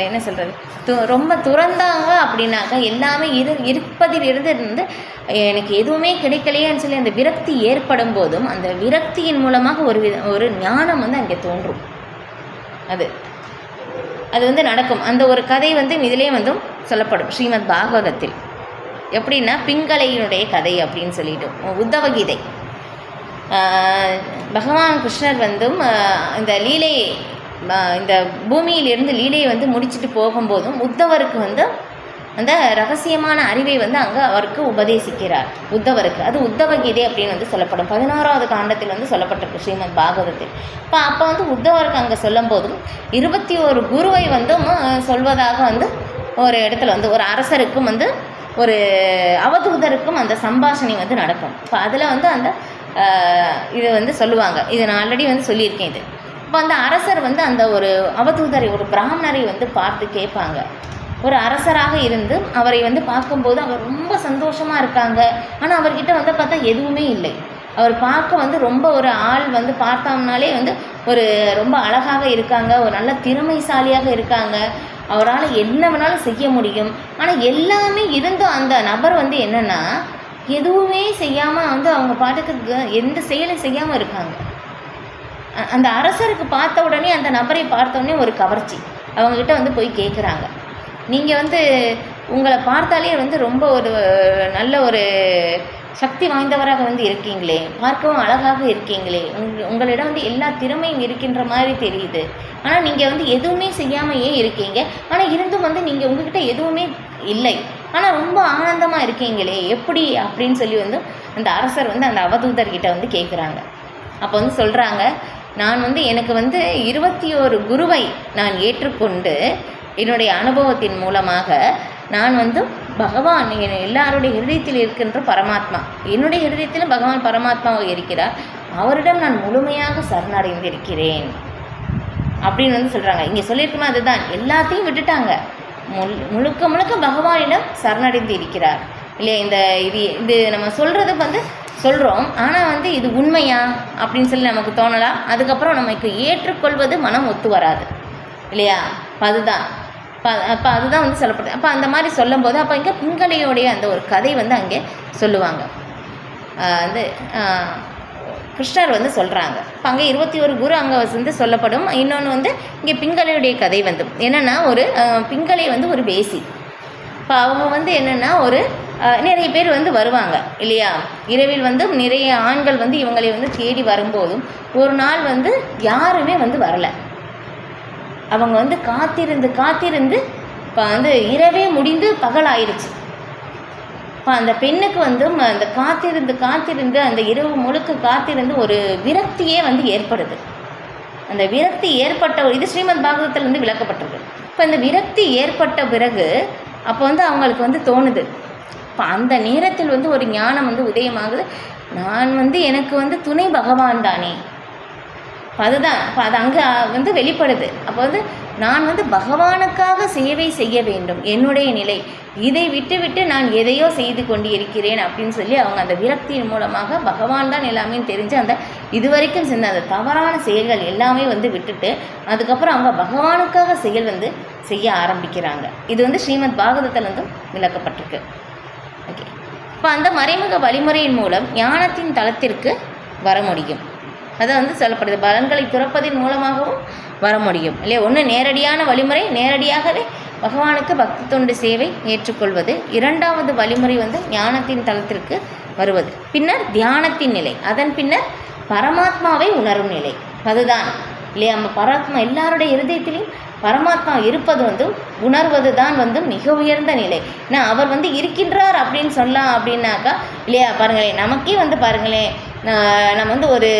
என்ன சொல்கிறது, ரொம்ப துறந்தாங்க அப்படின்னாக்கா எல்லாமே இருப்பதில் இருந்து எனக்கு எதுவுமே கிடைக்கலையேன்னு சொல்லி அந்த விரக்தி ஏற்படும் போதும் அந்த விரக்தியின் மூலமாக ஒரு ஞானம் வந்து அங்கே தோன்றும். அது வந்து நடக்கும். அந்த ஒரு கதை வந்து இதிலே வந்து சொல்லப்படும் ஸ்ரீமத் பாகவதத்தில். எப்படின்னா பிங்களையினுடைய கதை அப்படின்னு சொல்லிட்டு உத்தவ கீதை. பகவான் கிருஷ்ணர் வந்து இந்த லீலையை இந்த பூமியிலிருந்து லீலையை வந்து முடிச்சுட்டு போகும்போதும் உத்தவருக்கு வந்து அந்த ரகசியமான அறிவை வந்து அங்கே அவருக்கு உபதேசிக்கிறார் உத்தவருக்கு. அது உத்தவ கீதை அப்படின்னு வந்து சொல்லப்படும். 16வது காண்டத்தில் வந்து சொல்லப்பட்டிருக்கு ஸ்ரீமத் பாகவதத்தில். அப்போ வந்து உத்தவருக்கு அங்கே சொல்லும் போதும் 21 குருவை வந்து சொல்வதாக வந்து ஒரு இடத்துல வந்து ஒரு அரசருக்கும் வந்து ஒரு அவதூதருக்கும் அந்த சம்பாஷணை வந்து நடக்கும். இப்போ அதில் வந்து அந்த இது வந்து சொல்லுவாங்க. இது நான் ஆல்ரெடி வந்து சொல்லியிருக்கேன். இது இப்போ அந்த அரசர் வந்து அந்த ஒரு அவதூதரை ஒரு பிராமணரை வந்து பார்த்து கேட்பாங்க. ஒரு அரசராக இருந்து அவரை வந்து பார்க்கும்போது அவர் ரொம்ப சந்தோஷமாக இருக்காங்க. ஆனால் அவர்கிட்ட வந்து பார்த்தா எதுவுமே இல்லை. அவர் பார்க்க வந்து ரொம்ப ஒரு ஆள் வந்து பார்த்தோம்னாலே வந்து ஒரு ரொம்ப அழகாக இருக்காங்க, ஒரு நல்ல திறமைசாலியாக இருக்காங்க, அவரால் என்ன வேணாலும் செய்ய முடியும். ஆனால் எல்லாமே இருந்தும் அந்த நபர் வந்து என்னென்னா எதுவுமே செய்யாமல் வந்து அவங்க பாட்டுக்கு எந்த செயலும் செய்யாமல் இருக்காங்க. அந்த அரசருக்கு பார்த்த உடனே அந்த நபரை பார்த்த உடனே ஒரு கவர்ச்சி அவங்கக்கிட்ட வந்து போய் கேட்குறாங்க, நீங்கள் வந்து உங்களை பார்த்தாலே வந்து ரொம்ப ஒரு நல்ல ஒரு சக்தி வாய்ந்தவராக வந்து இருக்கீங்களே, பார்க்கவும் அழகாக இருக்கீங்களே, உங்களிடம் வந்து எல்லா திறமையும் இருக்கின்ற மாதிரி தெரியுது. ஆனால் நீங்கள் வந்து எதுவுமே செய்யாமல் ஏன் இருக்கீங்க? ஆனால் இருந்தும் வந்து நீங்கள் உங்ககிட்ட எதுவுமே இல்லை, ஆனால் ரொம்ப ஆனந்தமாக இருக்கீங்களே, எப்படி அப்படின்னு சொல்லி வந்து அந்த அரசர் வந்து அந்த அவதூதர்கிட்ட வந்து கேட்குறாங்க. அப்போ வந்து சொல்கிறாங்க, நான் வந்து எனக்கு வந்து 21 குருவை நான் ஏற்றுக்கொண்டு என்னுடைய அனுபவத்தின் மூலமாக நான் வந்து பகவான் எல்லாருடைய ஹிருதயத்தில் இருக்கின்ற பரமாத்மா, என்னுடைய ஹிருதயத்திலும் பகவான் பரமாத்மாவாக இருக்கிறார், அவரிடம் நான் முழுமையாக சரணடைந்திருக்கிறேன் அப்படின்னு வந்து சொல்கிறாங்க. இங்கே சொல்லியிருக்குமா அதுதான், எல்லாத்தையும் விட்டுட்டாங்க, முழுக்க முழுக்க பகவானிடம் சரணடைந்து இருக்கிறார் இல்லையா. இது நம்ம சொல்கிறது வந்து சொல்கிறோம், ஆனால் வந்து இது உண்மையா அப்படின்னு சொல்லி நமக்கு தோணலாம். அதுக்கப்புறம் நமக்கு ஏற்றுக்கொள்வது மனம் ஒத்து வராது இல்லையா. அப்போ அதுதான் வந்து சொல்லப்படுது. அப்போ அந்த மாதிரி சொல்லும்போது அப்போ இங்கே பிங்களையோடைய அந்த ஒரு கதை வந்து அங்கே சொல்லுவாங்க. வந்து கிருஷ்ணர் வந்து சொல்கிறாங்க. இப்போ அங்கே 21 குரு அங்கே வந்து சொல்லப்படும். இன்னொன்று வந்து இங்கே பிங்களையுடைய கதை வந்து என்னென்னா, ஒரு பிங்களை வந்து ஒரு பேசி. இப்போ அவங்க வந்து என்னென்னா ஒரு நிறைய பேர் வந்து வருவாங்க இல்லையா. இரவில் வந்து நிறைய ஆண்கள் வந்து இவங்களை வந்து தேடி வரும்போதும் ஒரு நாள் வந்து யாருமே வந்து வரலை. அவங்க வந்து காத்திருந்து காத்திருந்து இப்போ வந்து இரவே முடிந்து பகல் ஆயிடுச்சு. இப்போ அந்த பெண்ணுக்கு வந்து அந்த காத்திருந்து காத்திருந்து அந்த இரவு முழுக்க காத்திருந்து ஒரு விரக்தியே வந்து ஏற்படுது. அந்த விரக்தி ஏற்பட்ட இது ஸ்ரீமத் பாகவதத்தில் வந்து விளக்கப்பட்டிருக்கு. இப்போ இந்த விரக்தி ஏற்பட்ட பிறகு அப்போ வந்து அவங்களுக்கு வந்து தோணுது, இப்போ அந்த நேரத்தில் வந்து ஒரு ஞானம் வந்து உதயமாகுது, நான் வந்து எனக்கு வந்து துணை பகவான் தானே. அதுதான் இப்போ அது அங்கே வந்து வெளிப்படுது. அப்போ வந்து நான் வந்து பகவானுக்காக சேவை செய்ய வேண்டும், என்னுடைய நிலை இதை விட்டு விட்டு நான் எதையோ செய்து கொண்டு இருக்கிறேன் அப்படின்னு சொல்லி அவங்க அந்த விரக்தியின் மூலமாக பகவான் தான் எல்லாமே தெரிஞ்சு அந்த இதுவரைக்கும் செஞ்ச அந்த தவறான செயல்கள் எல்லாமே வந்து விட்டுட்டு அதுக்கப்புறம் அவங்க பகவானுக்காக செயல் வந்து செய்ய ஆரம்பிக்கிறாங்க. இது வந்து ஸ்ரீமத் பாகவதத்தில் வந்து விளக்கப்பட்டிருக்கு. ஓகே, இப்போ அந்த மறைமுக வழிமுறையின் மூலம் ஞானத்தின் தளத்திற்கு வர முடியும். அதை வந்து சொல்லப்படுது, பலன்களை துறப்பதன் மூலமாகவும் வர முடியும் இல்லையா. ஒன்று நேரடியான வழிமுறை, நேரடியாகவே பகவானுக்கு பக்தி தொண்டு சேவை ஏற்றுக்கொள்வது. இரண்டாவது வழிமுறை வந்து ஞானத்தின் தளத்திற்கு வருவது, பின்னர் தியானத்தின் நிலை, அதன் பின்னர் பரமாத்மாவை உணரும் நிலை. அதுதான் இல்லையா, நம்ம பரமாத்மா எல்லாருடைய இருதயத்திலையும் பரமாத்மா இருப்பது வந்து உணர்வது தான் வந்து மிக உயர்ந்த நிலை. ஏன்னா அவர் வந்து இருக்கின்றார் அப்படின்னு சொல்லலாம் அப்படின்னாக்கா இல்லையா. பாருங்களேன், நமக்கே வந்து பாருங்களேன், நம்ம வந்து ஒரு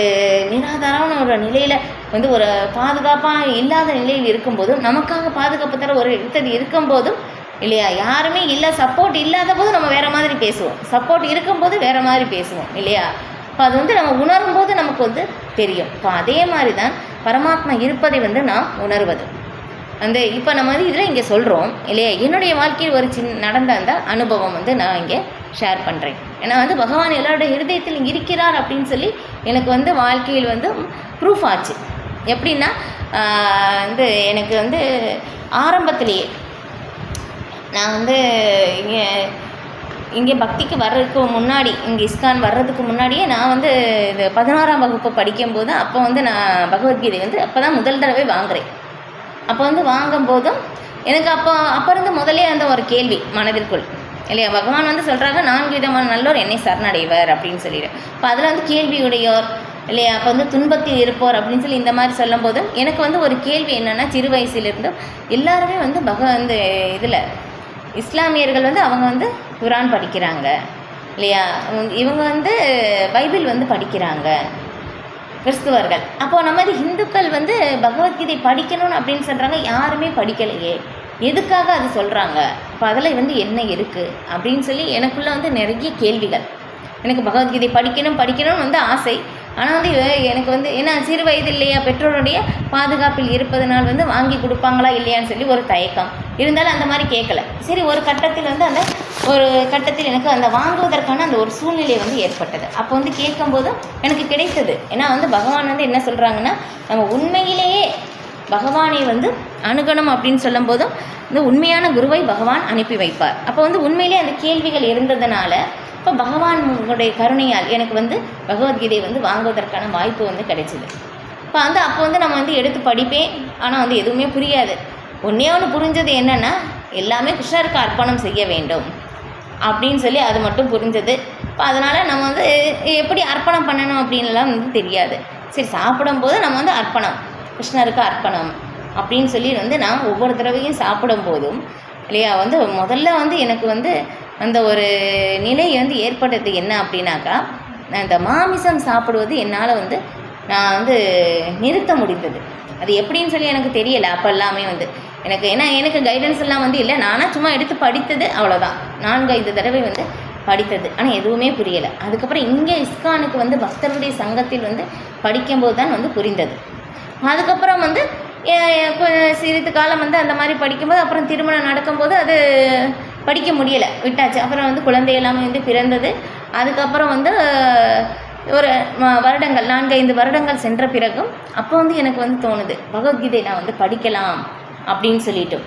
நிராதாரமான ஒரு நிலையில் வந்து ஒரு பாதுகாப்பாக இல்லாத நிலையில் இருக்கும்போதும் நமக்காக பாதுகாப்பு தர ஒரு இடத்துல இருக்கும்போதும் இல்லையா, யாருமே இல்லை, சப்போர்ட் இல்லாத போது நம்ம வேறு மாதிரி பேசுவோம், சப்போர்ட் இருக்கும்போது வேறு மாதிரி பேசுவோம் இல்லையா. இப்போ அது வந்து நம்ம உணரும் போது நமக்கு வந்து தெரியும். இப்போ அதே மாதிரி தான் பரமாத்மா இருப்பதை வந்து நாம் உணர்வது. அந்த இப்போ நம்ம வந்து இதில் இங்கே சொல்கிறோம் இல்லையா. என்னுடைய வாழ்க்கையில் ஒரு நடந்த அந்த அனுபவம் வந்து நான் இங்கே ஷேர் பண்ணுறேன். ஏன்னா வந்து பகவான் எல்லாருடைய இருதயத்தில் இருக்கிறார் அப்படின்னு சொல்லி எனக்கு வந்து வாழ்க்கையில் வந்து ப்ரூஃப் ஆச்சு. எப்படின்னா வந்து எனக்கு வந்து ஆரம்பத்திலேயே நான் வந்து இங்கே பக்திக்கு வர்றதுக்கு முன்னாடி, இங்கே இஸ்கான் வர்றதுக்கு முன்னாடியே நான் வந்து இது 11ஆம் வகுப்பு படிக்கும்போது அப்போ வந்து நான் பகவத்கீதை வந்து அப்போ தான் முதல் தடவை வாங்குகிறேன். அப்போ வந்து வாங்கும்போதும் எனக்கு அப்போ இருந்து முதலே அந்த ஒரு கேள்வி மனதிற்குள் இல்லையா. பகவான் வந்து சொல்கிறாங்க 4 விதமான நல்லோர் என்னை சரணடைவர் அப்படின்னு சொல்லிடு. இப்போ அதில் வந்து கேள்வியுடையோர் இல்லையா, அப்போ வந்து துன்பத்தில் இருப்போர் அப்படின்னு சொல்லி இந்த மாதிரி சொல்லும் போதும் எனக்கு வந்து ஒரு கேள்வி என்னென்னா, சிறு வயசுலேருந்து எல்லாருமே வந்து வந்து இதில் இஸ்லாமியர்கள் வந்து அவங்க வந்து குரான் படிக்கிறாங்க இல்லையா, இவங்க வந்து பைபிள் வந்து படிக்கிறாங்க, கிறிஸ்துவர்கள். அப்போது நம்ம மாதிரி இந்துக்கள் வந்து பகவத்கீதை படிக்கணும்னு அப்படின்னு சொல்கிறாங்க, யாருமே படிக்கலையே, எதுக்காக அது சொல்கிறாங்க, இப்போ அதில் வந்து என்ன இருக்குது அப்படின்னு சொல்லி எனக்குள்ளே வந்து நிறைய கேள்விகள். எனக்கு பகவத்கீதை படிக்கணும்னு வந்து ஆசை. ஆனால் வந்து எனக்கு வந்து ஏன்னா சிறு வயது இல்லையா, பெற்றோருடைய பாதுகாப்பில் இருப்பதனால் வந்து வாங்கி கொடுப்பாங்களா இல்லையான்னு சொல்லி ஒரு தயக்கம் இருந்தாலும் அந்த மாதிரி கேட்கல. சரி, ஒரு கட்டத்தில் வந்து எனக்கு அந்த வாங்குவதற்கான அந்த ஒரு சூழ்நிலை வந்து ஏற்பட்டது. அப்போ வந்து கேட்கும்போதும் எனக்கு கிடைத்தது. ஏன்னா வந்து பகவான் வந்து என்ன சொல்கிறாங்கன்னா, நம்ம உண்மையிலேயே பகவானை வந்து அணுகணும் அப்படின்னு சொல்லும் போதும் இந்த உண்மையான குருவை பகவான் அனுப்பி வைப்பார். அப்போ வந்து உண்மையிலே அந்த கேள்விகள் இருந்ததுனால இப்போ பகவானுடைய கருணையால் எனக்கு வந்து பகவத்கீதை வந்து வாங்குவதற்கான வாய்ப்பு வந்து கிடைச்சிது. இப்போ வந்து அப்போ வந்து நம்ம வந்து எடுத்து படிப்பேன், ஆனால் வந்து எதுவுமே புரியாது. ஒன்றே ஒன்று புரிஞ்சது என்னென்னா, எல்லாமே கிருஷ்ணருக்கு அர்ப்பணம் செய்ய வேண்டும் அப்படின்னு சொல்லி அது மட்டும் புரிஞ்சது. இப்போ அதனால் நம்ம வந்து எப்படி அர்ப்பணம் பண்ணணும் அப்படின்லாம் வந்து தெரியாது. சரி, சாப்பிடும்போது நம்ம வந்து அர்ப்பணம், கிருஷ்ணருக்கு அர்ப்பணம் அப்படின்னு சொல்லி வந்து நான் ஒவ்வொரு தடவையும் சாப்பிடும்போதும் இல்லையா வந்து முதல்ல வந்து எனக்கு வந்து அந்த ஒரு நிலை வந்து ஏற்பட்டது என்ன அப்படின்னாக்கா, நான் இந்த மாமிசம் சாப்பிடுவது என்னால் வந்து நான் வந்து நிறுத்த முடிந்தது. அது எப்படின்னு சொல்லி எனக்கு தெரியலை அப்போ எல்லாமே வந்து எனக்கு. ஏன்னா எனக்கு கைடன்ஸ் எல்லாம் வந்து இல்லை, நானாக சும்மா எடுத்து படித்தது அவ்வளோதான், 4-5 தடவை வந்து படித்தது, ஆனால் எதுவுமே புரியலை. அதுக்கப்புறம் இங்கே இஸ்கானுக்கு வந்து பக்தருடைய சங்கத்தில் வந்து படிக்கும்போது தான் வந்து புரிந்தது. அதுக்கப்புறம் வந்து சிறிது காலம் வந்து அந்த மாதிரி படிக்கும்போது அப்புறம் திருமணம் நடக்கும்போது அது படிக்க முடியலை, விட்டாச்சு. அப்புறம் வந்து குழந்தை எல்லாமே வந்து பிறந்தது. அதுக்கப்புறம் வந்து ஒரு வருடங்கள் 4-5 வருடங்கள் சென்ற பிறகும் அப்போ வந்து எனக்கு வந்து தோணுது, பகவத்கீதை நான் வந்து படிக்கலாம் அப்படின்னு சொல்லிட்டு.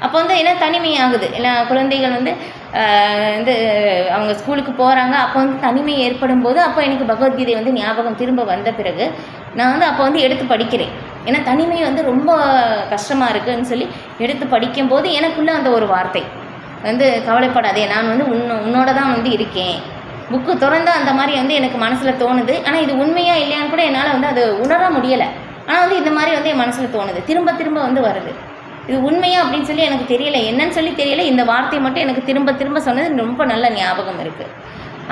அப்போ வந்து ஏன்னா தனிமையாகுது, ஏன்னா குழந்தைகள் வந்து அவங்க ஸ்கூலுக்கு போகிறாங்க. அப்போ வந்து தனிமை ஏற்படும் போது அப்போ எனக்கு பகவத்கீதை வந்து ஞாபகம் திரும்ப வந்த பிறகு நான் வந்து அப்போ வந்து எடுத்து படிக்கிறேன். ஏன்னா தனிமை வந்து ரொம்ப கஷ்டமாக இருக்குதுன்னு சொல்லி எடுத்து படிக்கும்போது எனக்குள்ளே அந்த ஒரு வார்த்தை வந்து, கவலைப்படாதே, நான் வந்து உன்னோட தான் வந்து இருக்கேன். புக்கு திறந்தா அந்த மாதிரி வந்து எனக்கு மனசில் தோணுது. ஆனால் இது உண்மையாக இல்லையான்னு கூட என்னால் வந்து அது உணர முடியலை. ஆனால் வந்து இந்த மாதிரி வந்து என் மனசில் தோணுது, திரும்ப திரும்ப வந்து வருது. இது உண்மையா அப்படின்னு சொல்லி எனக்கு தெரியல, என்னன்னு சொல்லி தெரியல. இந்த வார்த்தையை மட்டும் எனக்கு திரும்ப திரும்ப சொன்னது ரொம்ப நல்ல ஞாபகம் இருக்குது.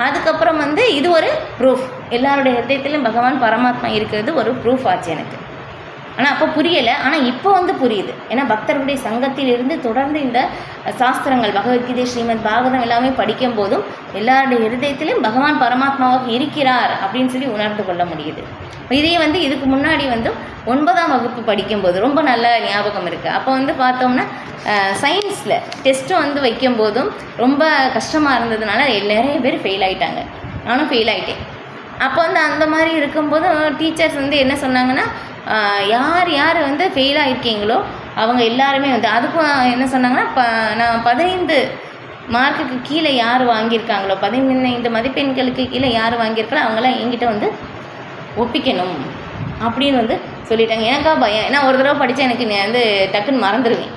அதுக்கப்புறம் வந்து இது ஒரு ப்ரூஃப், எல்லாருடைய ஹிருதயத்திலும் பகவான் பரமாத்மா இருக்கிறது ஒரு ப்ரூஃப் ஆச்சு எனக்கு. ஆனால் அப்போ புரியலை, ஆனால் இப்போ வந்து புரியுது. ஏன்னா பக்தர்களுடைய சங்கத்திலிருந்து தொடர்ந்து இந்த சாஸ்திரங்கள் பகவத்கீதை, ஸ்ரீமத் பாகவதம் எல்லாமே படிக்கும் போதும் எல்லாருடைய ஹிருதயத்திலும் பகவான் பரமாத்மாவாக இருக்கிறார் அப்படின்னு சொல்லி உணர்ந்து கொள்ள முடியுது. இதே வந்து இதுக்கு முன்னாடி வந்து 9ஆம் வகுப்பு படிக்கும்போது ரொம்ப நல்ல ஞாபகம் இருக்குது. அப்போ வந்து பார்த்தோம்னா சயின்ஸில் டெஸ்ட்டு வந்து வைக்கும்போதும் ரொம்ப கஷ்டமாக இருந்ததுனால நிறைய பேர் ஃபெயில் ஆகிட்டாங்க, நானும் ஃபெயில் ஆகிட்டேன். அப்போ வந்து அந்த மாதிரி இருக்கும்போது டீச்சர்ஸ் வந்து என்ன சொன்னாங்கன்னா, யார் யார் வந்து ஃபெயில் ஆகிருக்கீங்களோ அவங்க எல்லாருமே வந்து அதுக்கும் என்ன சொன்னாங்கன்னா, நான் 15 மார்க்குக்கு கீழே யார் வாங்கியிருக்காங்களோ, 15 மதிப்பெண்களுக்கு கீழே யார் வாங்கியிருக்காங்களோ அவங்களாம் என்கிட்ட வந்து ஒப்பிக்கணும் அப்படின்னு வந்து சொல்லிட்டாங்க. எனக்கா பயம், ஏன்னா ஒரு தடவை படித்தா எனக்கு வந்து டக்குன்னு மறந்துடுவேன்,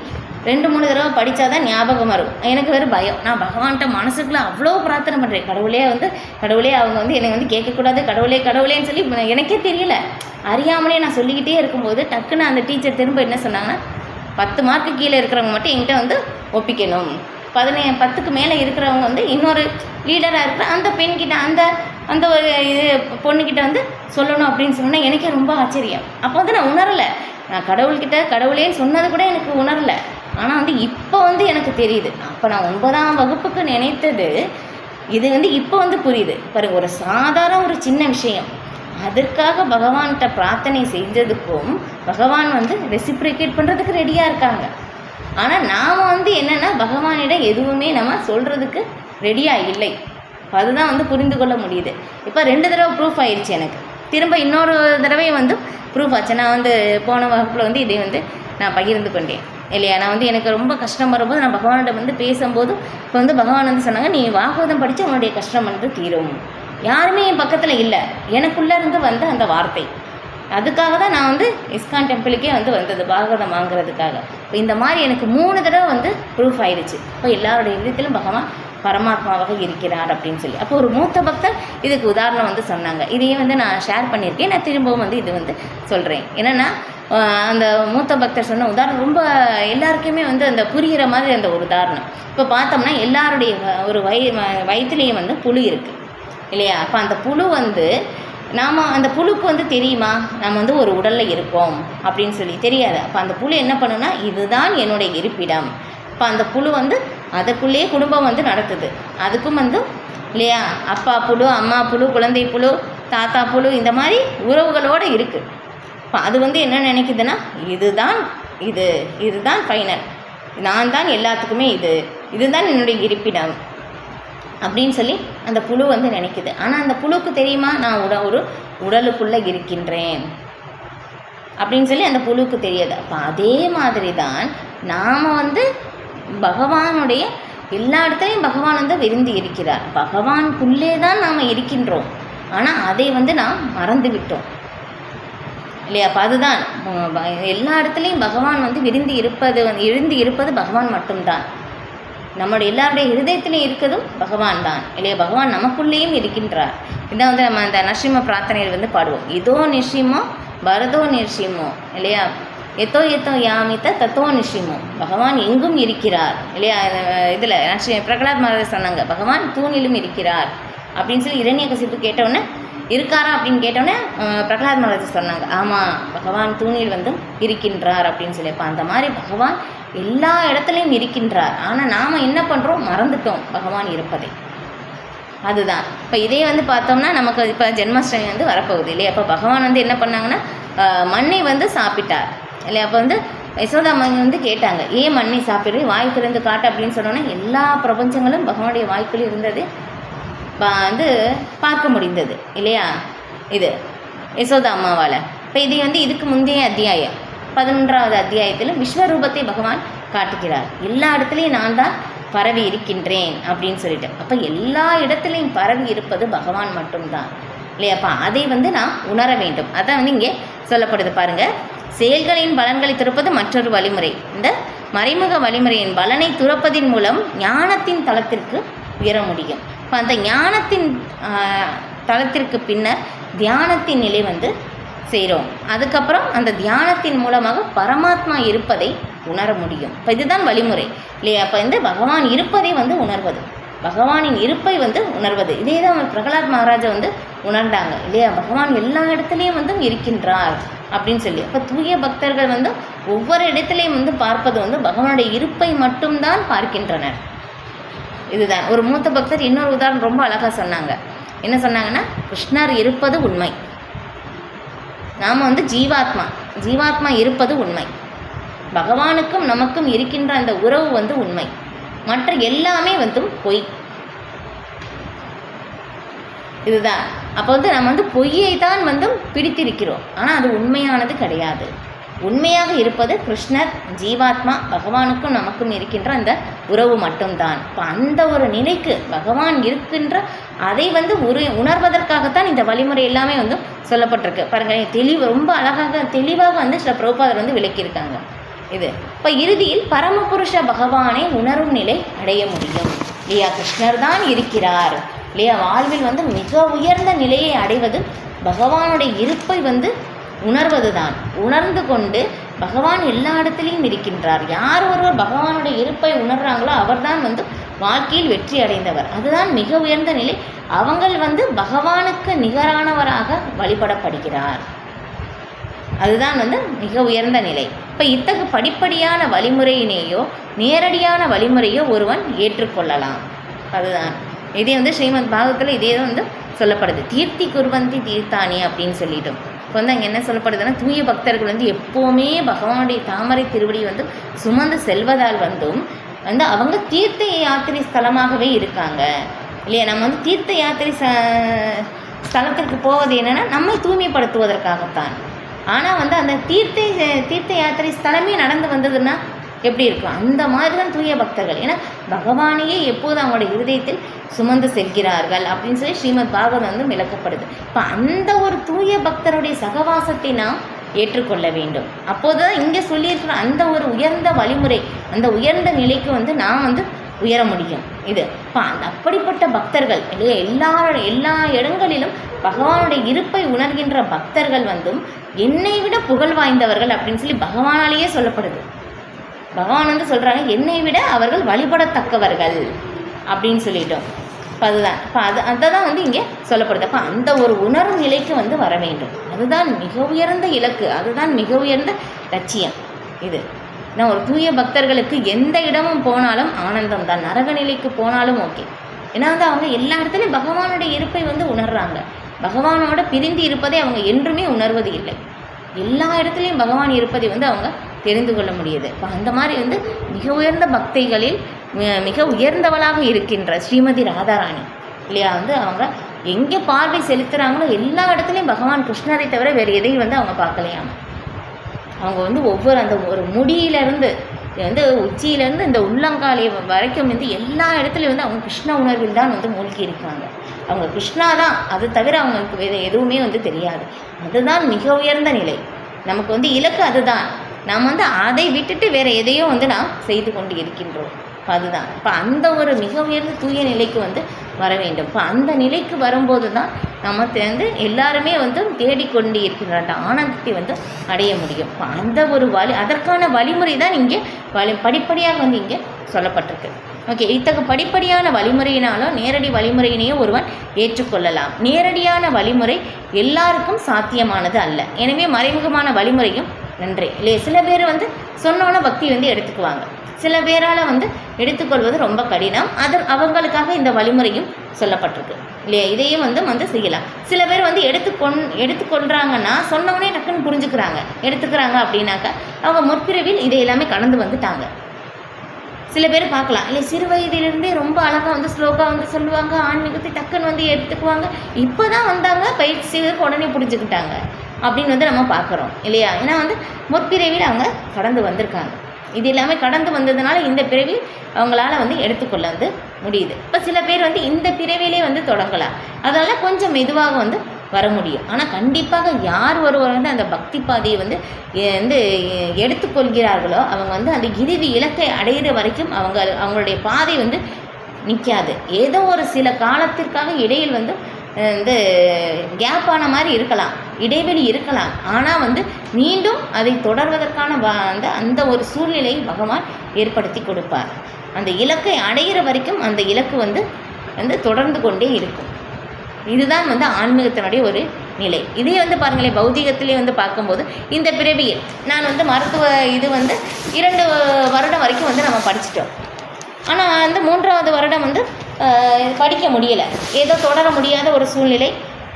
2-3 தடவை படித்தா தான் ஞாபகம் வரும். எனக்கு வேறு பயம். நான் பகவான்கிட்ட மனசுக்குள்ளே அவ்வளோ பிரார்த்தனை பண்ணுறேன், கடவுளே அவங்க வந்து என்னை வந்து கேட்கக்கூடாது, கடவுளேன்னு சொல்லி எனக்கே தெரியல, அறியாமலே நான் சொல்லிக்கிட்டே இருக்கும்போது டக்குன்னு அந்த டீச்சர் திரும்ப என்ன சொன்னாங்கன்னா, 10 மார்க்கு கீழே இருக்கிறவங்க மட்டும் என்கிட்ட வந்து ஒப்பிக்கணும், 10க்கு மேலே இருக்கிறவங்க வந்து இன்னொரு லீடராக இருக்கிற அந்த பெண்கிட்ட அந்த ஒரு இது பொண்ணுக்கிட்ட வந்து சொல்லணும் அப்படின்னு சொன்னால் எனக்கே ரொம்ப ஆச்சரியம். அப்போ வந்து நான் உணரலை, நான் கடவுளேன்னு சொன்னது கூட எனக்கு உணரலை. ஆனால் வந்து இப்போ வந்து எனக்கு தெரியுது. அப்போ நான் 9ஆம் வகுப்புக்கு நினைத்தது இது வந்து இப்போ வந்து புரியுது. பாருங்க, ஒரு சாதாரண ஒரு சின்ன விஷயம், அதற்காக பகவான்கிட்ட பிரார்த்தனை செஞ்சதுக்கும் பகவான் வந்து ரெசிப்ரிகேட் பண்ணுறதுக்கு ரெடியாக இருக்காங்க. ஆனால் நாம் வந்து என்னென்னா பகவானிடம் எதுவுமே நம்ம சொல்கிறதுக்கு ரெடியாக இல்லை. அதுதான் வந்து புரிந்து கொள்ள முடியுது. இப்போ 2 தடவை ப்ரூஃப் ஆயிடுச்சு எனக்கு, திரும்ப இன்னொரு தடவை வந்து ப்ரூஃப் ஆச்சு. நான் வந்து போன வகுப்பில் வந்து இதை வந்து நான் பகிர்ந்து கொண்டேன் இல்லையா. நான் வந்து எனக்கு ரொம்ப கஷ்டம் வரும்போது நான் பகவானிடம் வந்து பேசும்போது இப்போ வந்து பகவான் வந்து சொன்னாங்க, நீ பாகவதம் படித்து உன்னுடைய கஷ்டம் வந்து தீரும். யாருமே என் பக்கத்தில் இல்லை, எனக்குள்ளே இருந்து வந்த அந்த வார்த்தை. அதுக்காக தான் நான் வந்து இஸ்கான் டெம்பிளுக்கே வந்து வந்தது, பாகவதம் வாங்குறதுக்காக. இப்போ இந்த மாதிரி எனக்கு 3 தடவை வந்து ப்ரூஃப் ஆயிடுச்சு. இப்போ எல்லாருடைய விதத்திலும் பகவான் பரமாத்மாவாக இருக்கிறார் அப்படின்னு சொல்லி. அப்போ ஒரு மூத்த பக்தர் இதுக்கு உதாரணம் வந்து சொன்னாங்க. இதையே வந்து நான் ஷேர் பண்ணியிருக்கேன், நான் திரும்பவும் வந்து இது வந்து சொல்கிறேன். என்னென்னா அந்த மூத்த பக்தர் சொன்ன உதாரணம் ரொம்ப எல்லாருக்குமே வந்து அந்த புரிகிற மாதிரி அந்த ஒரு உதாரணம். இப்போ பார்த்தோம்னா எல்லாருடைய ஒரு வயிற்றுலேயும் வந்து புழு இருக்குது இல்லையா. அப்போ அந்த புழு வந்து நாம் அந்த புழுக்கு வந்து தெரியுமா நம்ம வந்து ஒரு உடலில் இருக்கோம் அப்படின்னு சொல்லி தெரியாது. அப்போ அந்த புழு என்ன பண்ணுன்னா, இதுதான் என்னுடைய இருப்பிடம். இப்போ அந்த புழு வந்து அதுக்குள்ளேயே குடும்பம் வந்து நடத்துது. அதுக்கும் வந்து இல்லையா அப்பா புழு, அம்மா புழு, குழந்தை புழு, தாத்தா புழு, இந்த மாதிரி உறவுகளோடு இருக்குது. இப்போ அது வந்து என்ன நினைக்குதுன்னா, இதுதான் ஃபைனல், நான் தான் எல்லாத்துக்குமே இதுதான் என்னுடைய இருப்பிடம் அப்படின்னு சொல்லி அந்த புழு வந்து நினைக்குது. ஆனால் அந்த புழுக்கு தெரியுமா நான் ஒரு உடலுக்குள்ளே இருக்கின்றேன் அப்படின்னு சொல்லி அந்த புழுக்கு தெரியாது. அப்போ அதே மாதிரி தான் நாம் வந்து பகவானுடைய எல்லா இடத்துலையும் பகவான் வந்து விரும்பி இருக்கிறார். பகவானுக்குள்ளே தான் நாம் இருக்கின்றோம், ஆனால் அதை வந்து நாம் மறந்து விட்டோம் இல்லையா. அப்போ அதுதான் எல்லா இடத்துலையும் பகவான் வந்து விரும்பி இருப்பது பகவான் மட்டும்தான். நம்மளுடைய எல்லாருடைய ஹிருதயத்திலையும் இருக்கிறதும் பகவான் தான் இல்லையா. பகவான் நமக்குள்ளேயும் இருக்கின்றார். இதான் வந்து நம்ம அந்த நரசிம்ம பிரார்த்தனையில் வந்து பாடுவோம், இதோ நிஷிமோ பரதோ நிஷிமோ இல்லையா, எத்தோ யாமித்த தத்தோ நிஷிமோ, பகவான் எங்கும் இருக்கிறார் இல்லையா. இதில் பிரகலாத் மகாராஜ் சொன்னாங்க, பகவான் தூணிலும் இருக்கிறார் அப்படின்னு சொல்லி இரண்யகசிப்பு கேட்டவுடனே இருக்காரா அப்படின்னு கேட்டோன்னே பிரகலாத் மகாராஜ் சொன்னாங்க, ஆமாம் பகவான் தூணில் வந்து இருக்கின்றார் அப்படின்னு சொல்லி. அப்போ அந்த மாதிரி பகவான் எல்லா இடத்துலையும் இருக்கின்றார். ஆனால் நாம் என்ன பண்ணுறோம், மறந்துட்டோம் பகவான் இருப்பதை. அதுதான் இப்போ இதே வந்து பார்த்தோம்னா நமக்கு இப்போ ஜென்மாஷ்டமி வந்து வரப்போகுது இல்லையா. அப்போ பகவான் வந்து என்ன பண்ணாங்கன்னா மண்ணை வந்து சாப்பிட்டார் இல்லையா. அப்போ வந்து யசோதா அம்மா வந்து கேட்டாங்க, ஏன் மண்ணை சாப்பிட்றது, வாய் திறந்து காட்டு அப்படின்னு சொன்னோன்னே எல்லா பிரபஞ்சங்களும் பகவானுடைய வாய்க்குள்ளே இருந்தது வந்து பார்க்க முடிந்தது இல்லையா. இது யசோதா அம்மாவால். இப்போ இது வந்து இதுக்கு முந்தைய அத்தியாயம் 11வது அத்தியாயத்தில் விஸ்வரூபத்தை பகவான் காட்டுகிறார். எல்லா இடத்துலையும் நான் தான் பரவி இருக்கின்றேன் அப்படின்னு சொல்லிட்டு. அப்போ எல்லா இடத்துலையும் பரவி இருப்பது பகவான் மட்டும்தான் இல்லையாப்பா. அதை வந்து நான் உணர வேண்டும். அதான் வந்து இங்கே சொல்லப்படுது பாருங்கள், செயல்களின் பலன்களை துறப்பது மற்றொரு வழிமுறை. இந்த மறைமுக வழிமுறையின் பலனை துறப்பதின் மூலம் ஞானத்தின் தளத்திற்கு உயர முடியும். இப்போ அந்த ஞானத்தின் தளத்திற்கு பின்னர் தியானத்தின் நிலை வந்து செய்கிறோம். அதுக்கப்புறம் அந்த தியானத்தின் மூலமாக பரமாத்மா இருப்பதை உணர முடியும். இப்போ இதுதான் வழிமுறை இல்லையா? அப்போ வந்து பகவான் இருப்பதை வந்து உணர்வது, பகவானின் இருப்பை வந்து உணர்வது. இதே தான் பிரகலாத் மகாராஜா வந்து உணர்ந்தாங்க இல்லையா? பகவான் எல்லா இடத்துலையும் வந்து இருக்கின்றார் அப்படின்னு சொல்லி. அப்போ தூய பக்தர்கள் வந்து ஒவ்வொரு இடத்துலையும் வந்து பார்ப்பது வந்து பகவானுடைய இருப்பை மட்டும்தான் பார்க்கின்றனர். இதுதான் ஒரு மூத்த பக்தர் இன்னொரு உதாரணம் ரொம்ப அழகாக சொன்னாங்க. என்ன சொன்னாங்கன்னா, கிருஷ்ணர் இருப்பது உண்மை, நாம் வந்து ஜீவாத்மா இருப்பது உண்மை, பகவானுக்கும் நமக்கும் இருக்கின்ற அந்த உறவு வந்து உண்மை, மற்ற எல்லாமே வந்து பொய். இதுதான். அப்போ வந்து நம்ம வந்து பொய்யை தான் வந்து பிடித்திருக்கிறோம், ஆனால் அது உண்மையானது கிடையாது. உண்மையாக இருப்பது கிருஷ்ணர், ஜீவாத்மா, பகவானுக்கும் நமக்கும் இருக்கின்ற அந்த உறவு மட்டும்தான். இப்போ அந்த ஒரு நிலைக்கு பகவான் இருக்கின்ற அதை வந்து உணர்வதற்காகத்தான் இந்த வழிமுறை எல்லாமே வந்து சொல்லப்பட்டிருக்கு. பாருங்கள், ரொம்ப அழகாக தெளிவாக வந்து சில பிரபுபாதர் வந்து விளக்கியிருக்காங்க இது. இப்போ இறுதியில் பரமபுருஷ பகவானை உணரும் நிலை அடைய முடியும் இல்லையா? கிருஷ்ணர் தான் இருக்கிறார் இல்லையா? வாழ்வில் வந்து மிக உயர்ந்த நிலையை அடைவது பகவானுடைய இருப்பை வந்து உணர்வது தான். உணர்ந்து கொண்டு பகவான் எல்லா இடத்துலையும் இருக்கின்றார். யார் ஒருவர் பகவானுடைய இருப்பை உணர்றாங்களோ அவர்தான் வந்து வாழ்க்கையில் வெற்றி அடைந்தவர். அதுதான் மிக உயர்ந்த நிலை. அவங்கள் வந்து பகவானுக்கு நிகரானவராக வழிபடப்படுகிறார். அதுதான் வந்து மிக உயர்ந்த நிலை. இப்போ இத்தகு படிப்படியான வழிமுறையினேயோ நேரடியான வழிமுறையோ ஒருவன் ஏற்றுக்கொள்ளலாம். அதுதான் இதே வந்து ஸ்ரீமத் பாகவத்தில் இதே வந்து சொல்லப்படுது. தீர்த்தி குர்வந்தி தீர்த்தானி அப்படின்னு சொல்லிட்டோம். இப்போ வந்து அங்கே என்ன சொல்லப்படுதுன்னா, தூய பக்தர்கள் வந்து எப்போவுமே பகவானுடைய தாமரை திருவடி வந்து சுமந்து செல்வதால் வந்தும் வந்து அவங்க தீர்த்த யாத்திரை ஸ்தலமாகவே இருக்காங்க இல்லையா? நம்ம வந்து தீர்த்த யாத்திரை ஸ்தலத்திற்கு போவது என்னென்னா நம்மை தூய்மைப்படுத்துவதற்காகத்தான். ஆனால் வந்து அந்த தீர்த்த யாத்திரை ஸ்தலமே நடந்து வந்ததுன்னா எப்படி இருக்கும்? அந்த மாதிரி தான் தூய பக்தர்கள். ஏன்னா பகவானையே எப்போது அவங்களோட இருதயத்தில் சுமந்து செல்கிறார்கள் அப்படின்னு சொல்லி ஸ்ரீமத் பாகவதம் வந்து விளக்கப்படுது. இப்போ அந்த ஒரு தூய பக்தருடைய சகவாசத்தை நாம் ஏற்றுக்கொள்ள வேண்டும். அப்போது தான் இங்கே சொல்லியிருக்கிற அந்த ஒரு உயர்ந்த வழிமுறை, அந்த உயர்ந்த நிலைக்கு வந்து நாம் வந்து உயர முடியும். இது இப்போ அப்படிப்பட்ட பக்தர்கள் இல்லையா? எல்லா இடங்களிலும் பகவானுடைய இருப்பை உணர்கின்ற பக்தர்கள் வந்தும் என்னை விட புகழ் வாய்ந்தவர்கள் அப்படின்னு சொல்லி பகவானாலேயே சொல்லப்படுது. பகவான் வந்து சொல்கிறாங்க, என்னை விட அவர்கள் வழிபடத்தக்கவர்கள் அப்படின்னு சொல்லிட்டோம். இப்போ அதுதான். இப்போ அதை தான் வந்து இங்கே சொல்லப்படுது. அப்போ அந்த ஒரு உணர்வு நிலைக்கு வந்து வர வேண்டும். அதுதான் மிக உயர்ந்த இலக்கு, அதுதான் மிக உயர்ந்த லட்சியம். இது நான் ஒரு தூய பக்தர்களுக்கு எந்த இடமும் போனாலும் ஆனந்தம் தான். நரக நிலைக்கு போனாலும் ஓகே. ஏன்னா வந்து அவங்க எல்லா இடத்துலையும் பகவானுடைய இருப்பை வந்து உணர்றாங்க. பகவானோட பிரிந்து இருப்பதை அவங்க என்றுமே உணர்வது இல்லை. எல்லா இடத்துலையும் பகவான் இருப்பதை வந்து அவங்க தெரிந்து கொள்ள முடியுது. இப்போ அந்த மாதிரி வந்து மிக உயர்ந்த பக்திகளில் மிக உயர்ந்தவளாக இருக்கின்ற ஸ்ரீமதி ராதாராணி இல்லையா? வந்து அவங்க எங்கே பார்வை செலுத்துகிறாங்களோ எல்லா இடத்துலையும் பகவான் கிருஷ்ணரை தவிர வேறு எதையும் வந்து அவங்க பார்க்கலையாம. அவங்க வந்து ஒவ்வொரு அந்த ஒரு முடியிலேருந்து வந்து உச்சியிலேருந்து இந்த உள்ளங்காலை வரைக்கும் வந்து எல்லா இடத்துலையும் வந்து அவங்க கிருஷ்ண உணர்வில் தான் வந்து மூழ்கி இருக்காங்க. அவங்க கிருஷ்ணா தான், அது தவிர அவங்களுக்கு வேறு எதுவுமே வந்து தெரியாது. அதுதான் மிக உயர்ந்த நிலை. நமக்கு வந்து இலக்கு அதுதான். நாம் வந்து அதை விட்டுட்டு வேறு எதையோ வந்து நாம் செய்து கொண்டு இருக்கின்றோம். அதுதான். இப்போ அந்த ஒரு மிக உயர்ந்த தூய நிலைக்கு வந்து வர வேண்டும். இப்போ அந்த நிலைக்கு வரும்போது தான் நம்ம வந்து எல்லாருமே வந்து தேடிக்கொண்டு இருக்கின்ற அந்த ஆனந்தத்தை வந்து அடைய முடியும். இப்போ அந்த ஒரு அதற்கான வழிமுறை தான் இங்கே படிப்படியாக வந்து இங்கே சொல்லப்பட்டிருக்கு. ஓகே, இத்தகைய படிப்படியான வழிமுறையினாலும் நேரடி வழிமுறையினையோ ஒருவன் ஏற்றுக்கொள்ளலாம். நேரடியான வழிமுறை எல்லாருக்கும் சாத்தியமானது அல்ல. எனவே மறைமுகமான வழிமுறையும் நன்றி இல்லையா? சில பேர் வந்து சொன்னோன்னே பக்தி வந்து எடுத்துக்குவாங்க. சில பேரால் வந்து எடுத்துக்கொள்வது ரொம்ப கடினம். அவங்களுக்காக இந்த வழிமுறையும் சொல்லப்பட்டிருக்கு இல்லையா? இதையும் வந்து செய்யலாம். சில பேர் வந்து எடுத்துக்கொள்கிறாங்கன்னா சொன்னோடனே டக்குன்னு புரிஞ்சுக்கிறாங்க, எடுத்துக்கிறாங்க. அப்படின்னாக்கா அவங்க முற்பிறவில் இதை எல்லாமே கடந்து வந்துட்டாங்க. சில பேர் பார்க்கலாம் இல்லை, சிறு வயதிலிருந்தே ரொம்ப அழகாக வந்து ஸ்லோகாக வந்து சொல்லுவாங்க, ஆன்மீகத்தை டக்குன்னு வந்து எடுத்துக்குவாங்க, இப்போ தான் வந்தாங்க பயிற்சிக்கு உடனே பிடிச்சிக்கிட்டாங்க அப்படின்னு வந்து நம்ம பார்க்குறோம் இல்லையா? ஏன்னா வந்து முற்பிறவியில் அவங்க கடந்து வந்திருக்காங்க. இது எல்லாமே கடந்து வந்ததுனால இந்த பிறவி அவங்களால வந்து எடுத்துக்கொள்ள வந்து முடியுது. இப்போ சில பேர் வந்து இந்த பிறவிலே வந்து தொடங்கலாம், அதனால் கொஞ்சம் மெதுவாக வந்து வர முடியும். ஆனால் கண்டிப்பாக யார் ஒருவர் வந்து அந்த பக்தி பாதையை வந்து எடுத்துக்கொள்கிறார்களோ அவங்க வந்து அந்த இறுதி இலக்கை அடைகிற வரைக்கும் அவங்களுடைய பாதை வந்து நிற்காது. ஏதோ ஒரு சில காலத்திற்காக இடையில் வந்து கேப் ஆன மாதிரி இருக்கலாம். இடைவெளி இருக்கலாம். ஆனால் வந்து மீண்டும் அதை தொடர்வதற்கான அந்த ஒரு சூழ்நிலையை பகவான் ஏற்படுத்தி கொடுப்பார். அந்த இலக்கை அடைகிற வரைக்கும் அந்த இலக்கு வந்து தொடர்ந்து கொண்டே இருக்கும். இதுதான் வந்து ஆன்மீகத்தினுடைய ஒரு நிலை. இதே வந்து பாருங்களேன், பௌதிகத்திலே வந்து பார்க்கும்போது இந்த பிறவியில் நான் வந்து மருத்துவ இது வந்து 2 வருடம் வரைக்கும் வந்து நம்ம படிச்சிட்டோம். ஆனால் வந்து 3வது வருடம் வந்து படிக்க முடியலை, ஏதோ தொடர முடியாத ஒரு சூழ்நிலை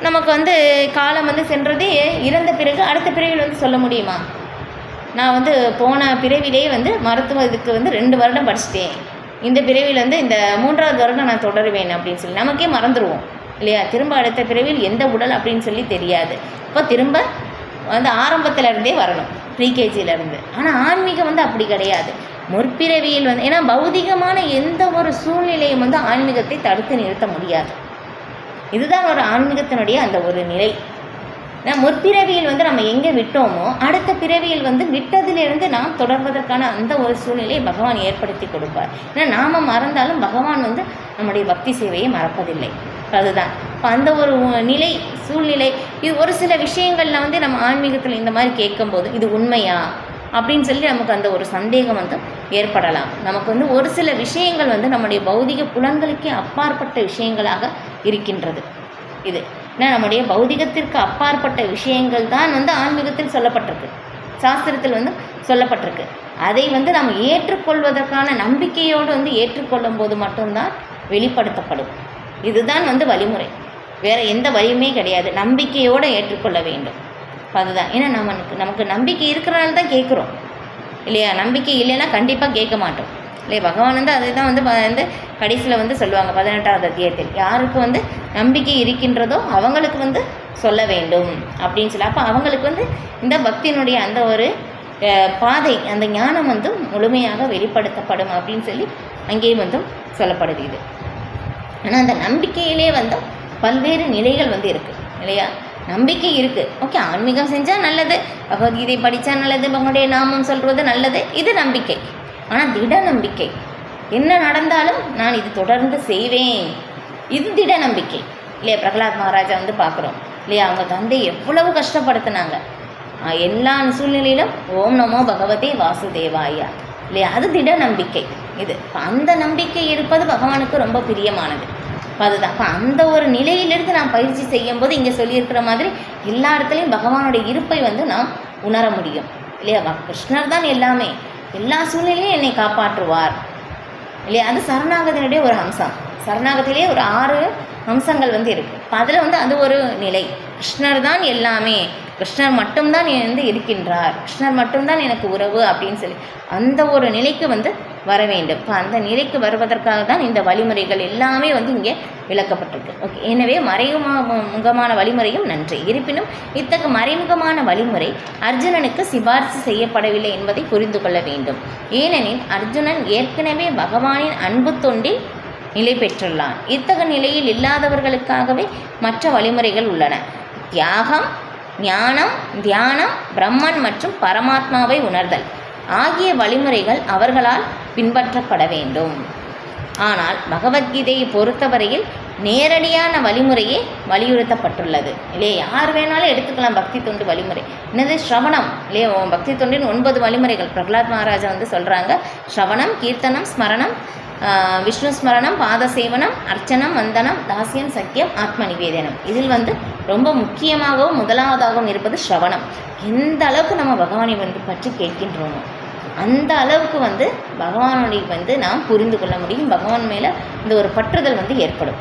நமக்கு வந்து காலம் வந்து சென்றதே. இறந்த பிறகு அடுத்த பிறவியில் வந்து சொல்ல முடியுமா, நான் வந்து போன பிறவிலே வந்து மருத்துவ இதுக்கு வந்து 2 வருடம் படிச்சிட்டேன், இந்த பிறவியில் வந்து இந்த 3வது வருடம் நான் தொடருவேன் அப்படின்னு சொல்லி நமக்கே மறந்துடுவோம் இல்லையா? திரும்ப அடுத்த பிறவியில் எந்த உடல் அப்படின்னு சொல்லி தெரியாது. இப்போ திரும்ப வந்து ஆரம்பத்திலேருந்தே வரணும், ப்ரீகேஜியிலேருந்து. ஆனால் ஆன்மீகம் வந்து அப்படி கிடையாது. முற்பிறவியில் வந்து ஏன்னா பௌதிகமான எந்த ஒரு சூழ்நிலையும் வந்து ஆன்மீகத்தை தடுத்து நிறுத்த முடியாது. இதுதான் ஒரு ஆன்மீகத்தினுடைய அந்த ஒரு நிலை. முற்பிறவியில் வந்து நம்ம எங்கே விட்டோமோ அடுத்த பிறவியில் வந்து விட்டதிலிருந்து நாம் தொடர்வதற்கான அந்த ஒரு சூழ்நிலையை பகவான் ஏற்படுத்தி கொடுப்பார். ஏன்னா நாம் மறந்தாலும் பகவான் வந்து நம்முடைய பக்தி சேவையை மறப்பதில்லை. அதுதான் இப்போ அந்த ஒரு நிலை சூழ்நிலை. இது ஒரு சில விஷயங்கள்ல வந்து நம்ம ஆன்மீகத்தில் இந்த மாதிரி கேட்கும்போது இது உண்மையா அப்படின்னு சொல்லி நமக்கு அந்த ஒரு சந்தேகம் வந்து ஏற்படலாம். நமக்கு வந்து ஒரு சில விஷயங்கள் வந்து நம்முடைய பௌதிக புலன்களுக்கே அப்பாற்பட்ட விஷயங்களாக இருக்கின்றது. இது ஏன்னா நம்முடைய பௌதிகத்திற்கு அப்பாற்பட்ட விஷயங்கள் தான் வந்து ஆன்மீகத்தில் சொல்லப்பட்டிருக்கு, சாஸ்திரத்தில் வந்து சொல்லப்பட்டிருக்கு. அதை வந்து நம்ம ஏற்றுக்கொள்வதற்கான நம்பிக்கையோடு வந்து ஏற்றுக்கொள்ளும் போது மட்டும்தான் வெளிப்படுத்தப்படும். இதுதான் வந்து வழிமுறை, வேறு எந்த வழியுமே கிடையாது. நம்பிக்கையோடு ஏற்றுக்கொள்ள வேண்டும். அதுதான். ஏன்னா நமக்கு நம்பிக்கை இருக்கிறனால தான் கேட்குறோம் இல்லையா? நம்பிக்கை இல்லைன்னா கண்டிப்பாக கேட்க மாட்டோம் இல்லையா? பகவான் வந்து அதை தான் வந்து கடைசியில் வந்து சொல்லுவாங்க 18வது அத்தியாயத்தில், யாருக்கு வந்து நம்பிக்கை இருக்கின்றதோ அவங்களுக்கு வந்து சொல்ல வேண்டும் அப்படின்னு சொல்லி. அப்போ அவங்களுக்கு வந்து இந்த பக்தியினுடைய அந்த ஒரு பாதை, அந்த ஞானம் வந்து முழுமையாக வெளிப்படுத்தப்படும் அப்படின்னு சொல்லி அங்கேயும் வந்து சொல்லப்படுது இது. ஆனால் அந்த நம்பிக்கையிலே வந்து பல்வேறு நிலைகள் வந்து இருக்குது இல்லையா? நம்பிக்கை இருக்குது, ஓகே, ஆன்மீகம் செஞ்சால் நல்லது, பகவத்கீதை படித்தா நல்லது, பகவானுடைய நாமம் சொல்கிறது நல்லது, இது நம்பிக்கை. ஆனால் திட நம்பிக்கை, என்ன நடந்தாலும் நான் இது தொடர்ந்து செய்வேன், இது திட நம்பிக்கை இல்லையா? பிரகலாத் மகாராஜா வந்து பார்க்குறோம் இல்லையா? அவங்க தந்தை எவ்வளவு கஷ்டப்படுத்தினாங்க, எல்லா சூழ்நிலையிலும் ஓம் நமோ பகவதே வாசுதேவாயா இல்லையா? அது திட நம்பிக்கை. இது அந்த நம்பிக்கை இருப்பது பகவானுக்கு ரொம்ப பிரியமானது. அதுதான். அப்போ அந்த ஒரு நிலையிலிருந்து நாம் பயிற்சி செய்யும்போது இங்கே சொல்லியிருக்கிற மாதிரி எல்லா இடத்துலையும் பகவானுடைய இருப்பை வந்து நாம் உணர முடியும் இல்லையா? கிருஷ்ணர் தான் எல்லாமே, எல்லா சூழ்நிலையும் என்னை காப்பாற்றுவார் இல்லையா? அது சரணாகதியினுடைய ஒரு அம்சம். சரணாகதியிலே ஒரு 6 அம்சங்கள் வந்து இருக்குது. இப்போ அதில் வந்து அது ஒரு நிலை. கிருஷ்ணர் தான் எல்லாமே, கிருஷ்ணர் மட்டும்தான் வந்து இருக்கின்றார், கிருஷ்ணர் மட்டும்தான் எனக்கு உறவு அப்படின்னு சொல்லி அந்த ஒரு நிலைக்கு வந்து வர வேண்டும். இப்போ அந்த நிலைக்கு வருவதற்காக தான் இந்த வழிமுறைகள் எல்லாமே வந்து இங்கே விளக்கப்பட்டிருக்கு. ஓகே, எனவே மறைமுகமான வழிமுறையும் நன்றி. இருப்பினும் இத்தகைய மறைமுகமான வழிமுறை அர்ஜுனனுக்கு சிபாரிசு செய்யப்படவில்லை என்பதை புரிந்து கொள்ள வேண்டும். ஏனெனில் அர்ஜுனன் ஏற்கனவே பகவானின் அன்பு தொண்டில் நிலை பெற்றுள்ளான். இத்தகைய நிலையில் இல்லாதவர்களுக்காகவே மற்ற வழிமுறைகள் உள்ளன. தியாகம், ஞானம், தியானம், பிரம்மன் மற்றும் பரமாத்மாவை உணர்தல் ஆகிய வழிமுறைகள் அவர்களால் பின்பற்றப்பட வேண்டும். ஆனால் பகவத்கீதையை பொறுத்தவரையில் நேரடியான வழிமுறையே வலியுறுத்தப்பட்டுள்ளது இல்லையா? யார் வேணாலும் எடுத்துக்கலாம் பக்தி தொண்டு வழிமுறை. என்னது? ஸ்ரவணம் இல்லையா? பக்தி தொண்டின் 9 வழிமுறைகள் பிரகலாத் மகாராஜா வந்து சொல்கிறாங்க. ஸ்ரவணம், கீர்த்தனம், ஸ்மரணம், விஷ்ணு ஸ்மரணம், பாத சேவனம், அர்ச்சனம், வந்தனம், தாசியம், சக்கியம், ஆத்ம நிவேதனம். இதில் வந்து ரொம்ப முக்கியமாகவும் முதலாவதாகவும் இருப்பது ஸ்ரவணம். எந்த அளவுக்கு நம்ம பகவானை வந்து பற்றி கேட்கின்றோமோ அந்த அளவுக்கு வந்து பகவானுடைய வந்து நாம் புரிந்து கொள்ள முடியும். பகவான் மேலே இந்த ஒரு பற்றுதல் வந்து ஏற்படும்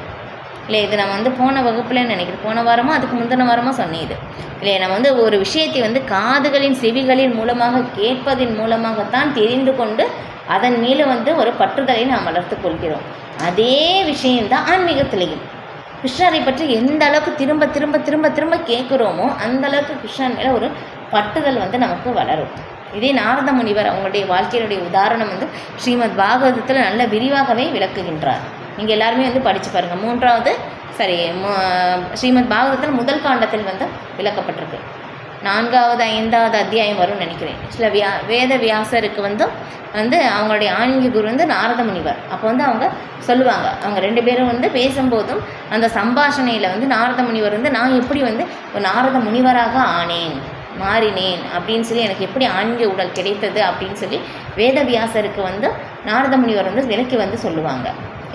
இல்லை? இது நம்ம வந்து போன வகுப்புல நினைக்கிறேன், போன வாரமோ அதுக்கு முந்தின வாரமோ சொன்னேன் இது இல்லையா? நம்ம வந்து ஒரு விஷயத்தை வந்து காதுகளின் செவிகளின் மூலமாக கேட்பதின் மூலமாகத்தான் தெரிந்து கொண்டு அதன் மேலே வந்து ஒரு பற்றுதலை நாம் வளர்த்து கொள்கிறோம். அதே விஷயம்தான் ஆன்மீகத்திலையும். கிருஷ்ணரை பற்றி எந்த அளவுக்கு திரும்ப திரும்ப திரும்ப திரும்ப கேட்குறோமோ அந்த அளவுக்கு கிருஷ்ணன் மேலே ஒரு பற்றுதல் வந்து நமக்கு வளரும். இதே நாரத முனிவர் அவங்களுடைய வாழ்க்கையினுடைய உதாரணம் வந்து ஸ்ரீமத் பாகவதத்தில் நல்ல விரிவாகவே விளக்குகின்றார். நீங்கள் எல்லாருமே வந்து படித்து பாருங்கள். ஸ்ரீமத் பாகவதத்தில் முதல் காண்டத்தில் வந்து விளக்கப்பட்டிருக்கு. 4வது 5வது அத்தியாயம் வரும்னு நினைக்கிறேன். சில வேத வியாசருக்கு வந்து அவங்களுடைய ஆன்மீக குரு வந்து நாரத முனிவர். அப்போ வந்து அவங்க சொல்லுவாங்க, அவங்க 2 பேரும் வந்து பேசும்போதும் அந்த சம்பாஷணையில் வந்து நாரத முனிவர் வந்து நான் எப்படி வந்து ஒரு நாரத முனிவராக மாறினேன் அப்படின்னு சொல்லி, எனக்கு எப்படி ஆன்மீக உடல் கிடைத்தது அப்படின்னு சொல்லி வேதவியாசருக்கு வந்து நாரத முனிவர் வந்து விளக்கி வந்து சொல்லுவாங்க.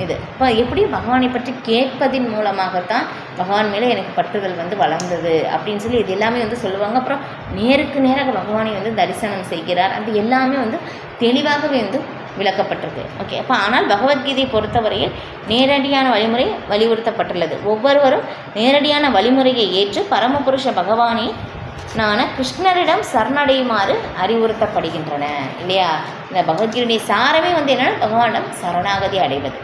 இது இப்போ எப்படி பகவானை பற்றி கேட்பதின் மூலமாகத்தான் பகவான் மேலே எனக்கு பற்றுதல் வந்து வளர்ந்தது அப்படின்னு சொல்லி இது எல்லாமே வந்து சொல்லுவாங்க. அப்புறம் நேருக்கு நேராக பகவானை வந்து தரிசனம் செய்கிறார். அது எல்லாமே வந்து தெளிவாகவே வந்து விளக்கப்பட்டிருக்கு. ஓகே, அப்போ ஆனால் பகவத்கீதையை பொறுத்தவரையில் நேரடியான வழிமுறை வலியுறுத்தப்பட்டுள்ளது. ஒவ்வொருவரும் நேரடியான வழிமுறையை ஏற்று பரமபுருஷ பகவானை கிருஷ்ணரிடம் சரணடையுமாறு அறிவுறுத்தப்படுகின்றன இல்லையா. இந்த பகவத்கீதையுடைய சாரமே வந்து என்னென்னா பகவானிடம் சரணாகதி அடைவது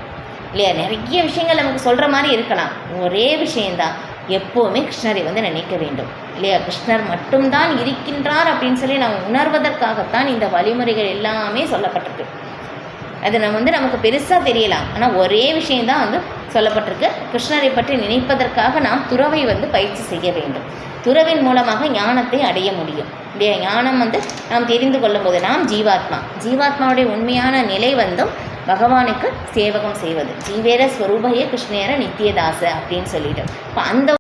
இல்லையா. நிறைய விஷயங்கள் நமக்கு சொல்கிற மாதிரி இருக்கலாம், ஒரே விஷயந்தான், எப்போவுமே கிருஷ்ணரை வந்து நினைக்க வேண்டும் இல்லையா. கிருஷ்ணர் மட்டும்தான் இருக்கின்றார் அப்படின்னு சொல்லி நம்ம உணர்வதற்காகத்தான் இந்த வழிமுறைகள் எல்லாமே சொல்லப்பட்டிருக்கு. அது நமக்கு பெருசாக தெரியலாம், ஆனால் ஒரே விஷயந்தான் வந்து சொல்லப்பட்டிருக்கு. கிருஷ்ணரை பற்றி நினைப்பதற்காக நாம் துறவை வந்து பயிற்சி செய்ய வேண்டும். துறவின் மூலமாக ஞானத்தை அடைய முடியும் இல்லையா. ஞானம் வந்து நாம் தெரிந்து கொள்ளும்போது நாம் ஜீவாத்மாவுடைய உண்மையான நிலை வந்தும் பகவானுக்கு சேவகம் செய்வது. ஜீவேர ஸ்வரூபயே கிருஷ்ணேர நித்தியதாச அப்படின்னு சொல்லிட்டு இப்போ அந்த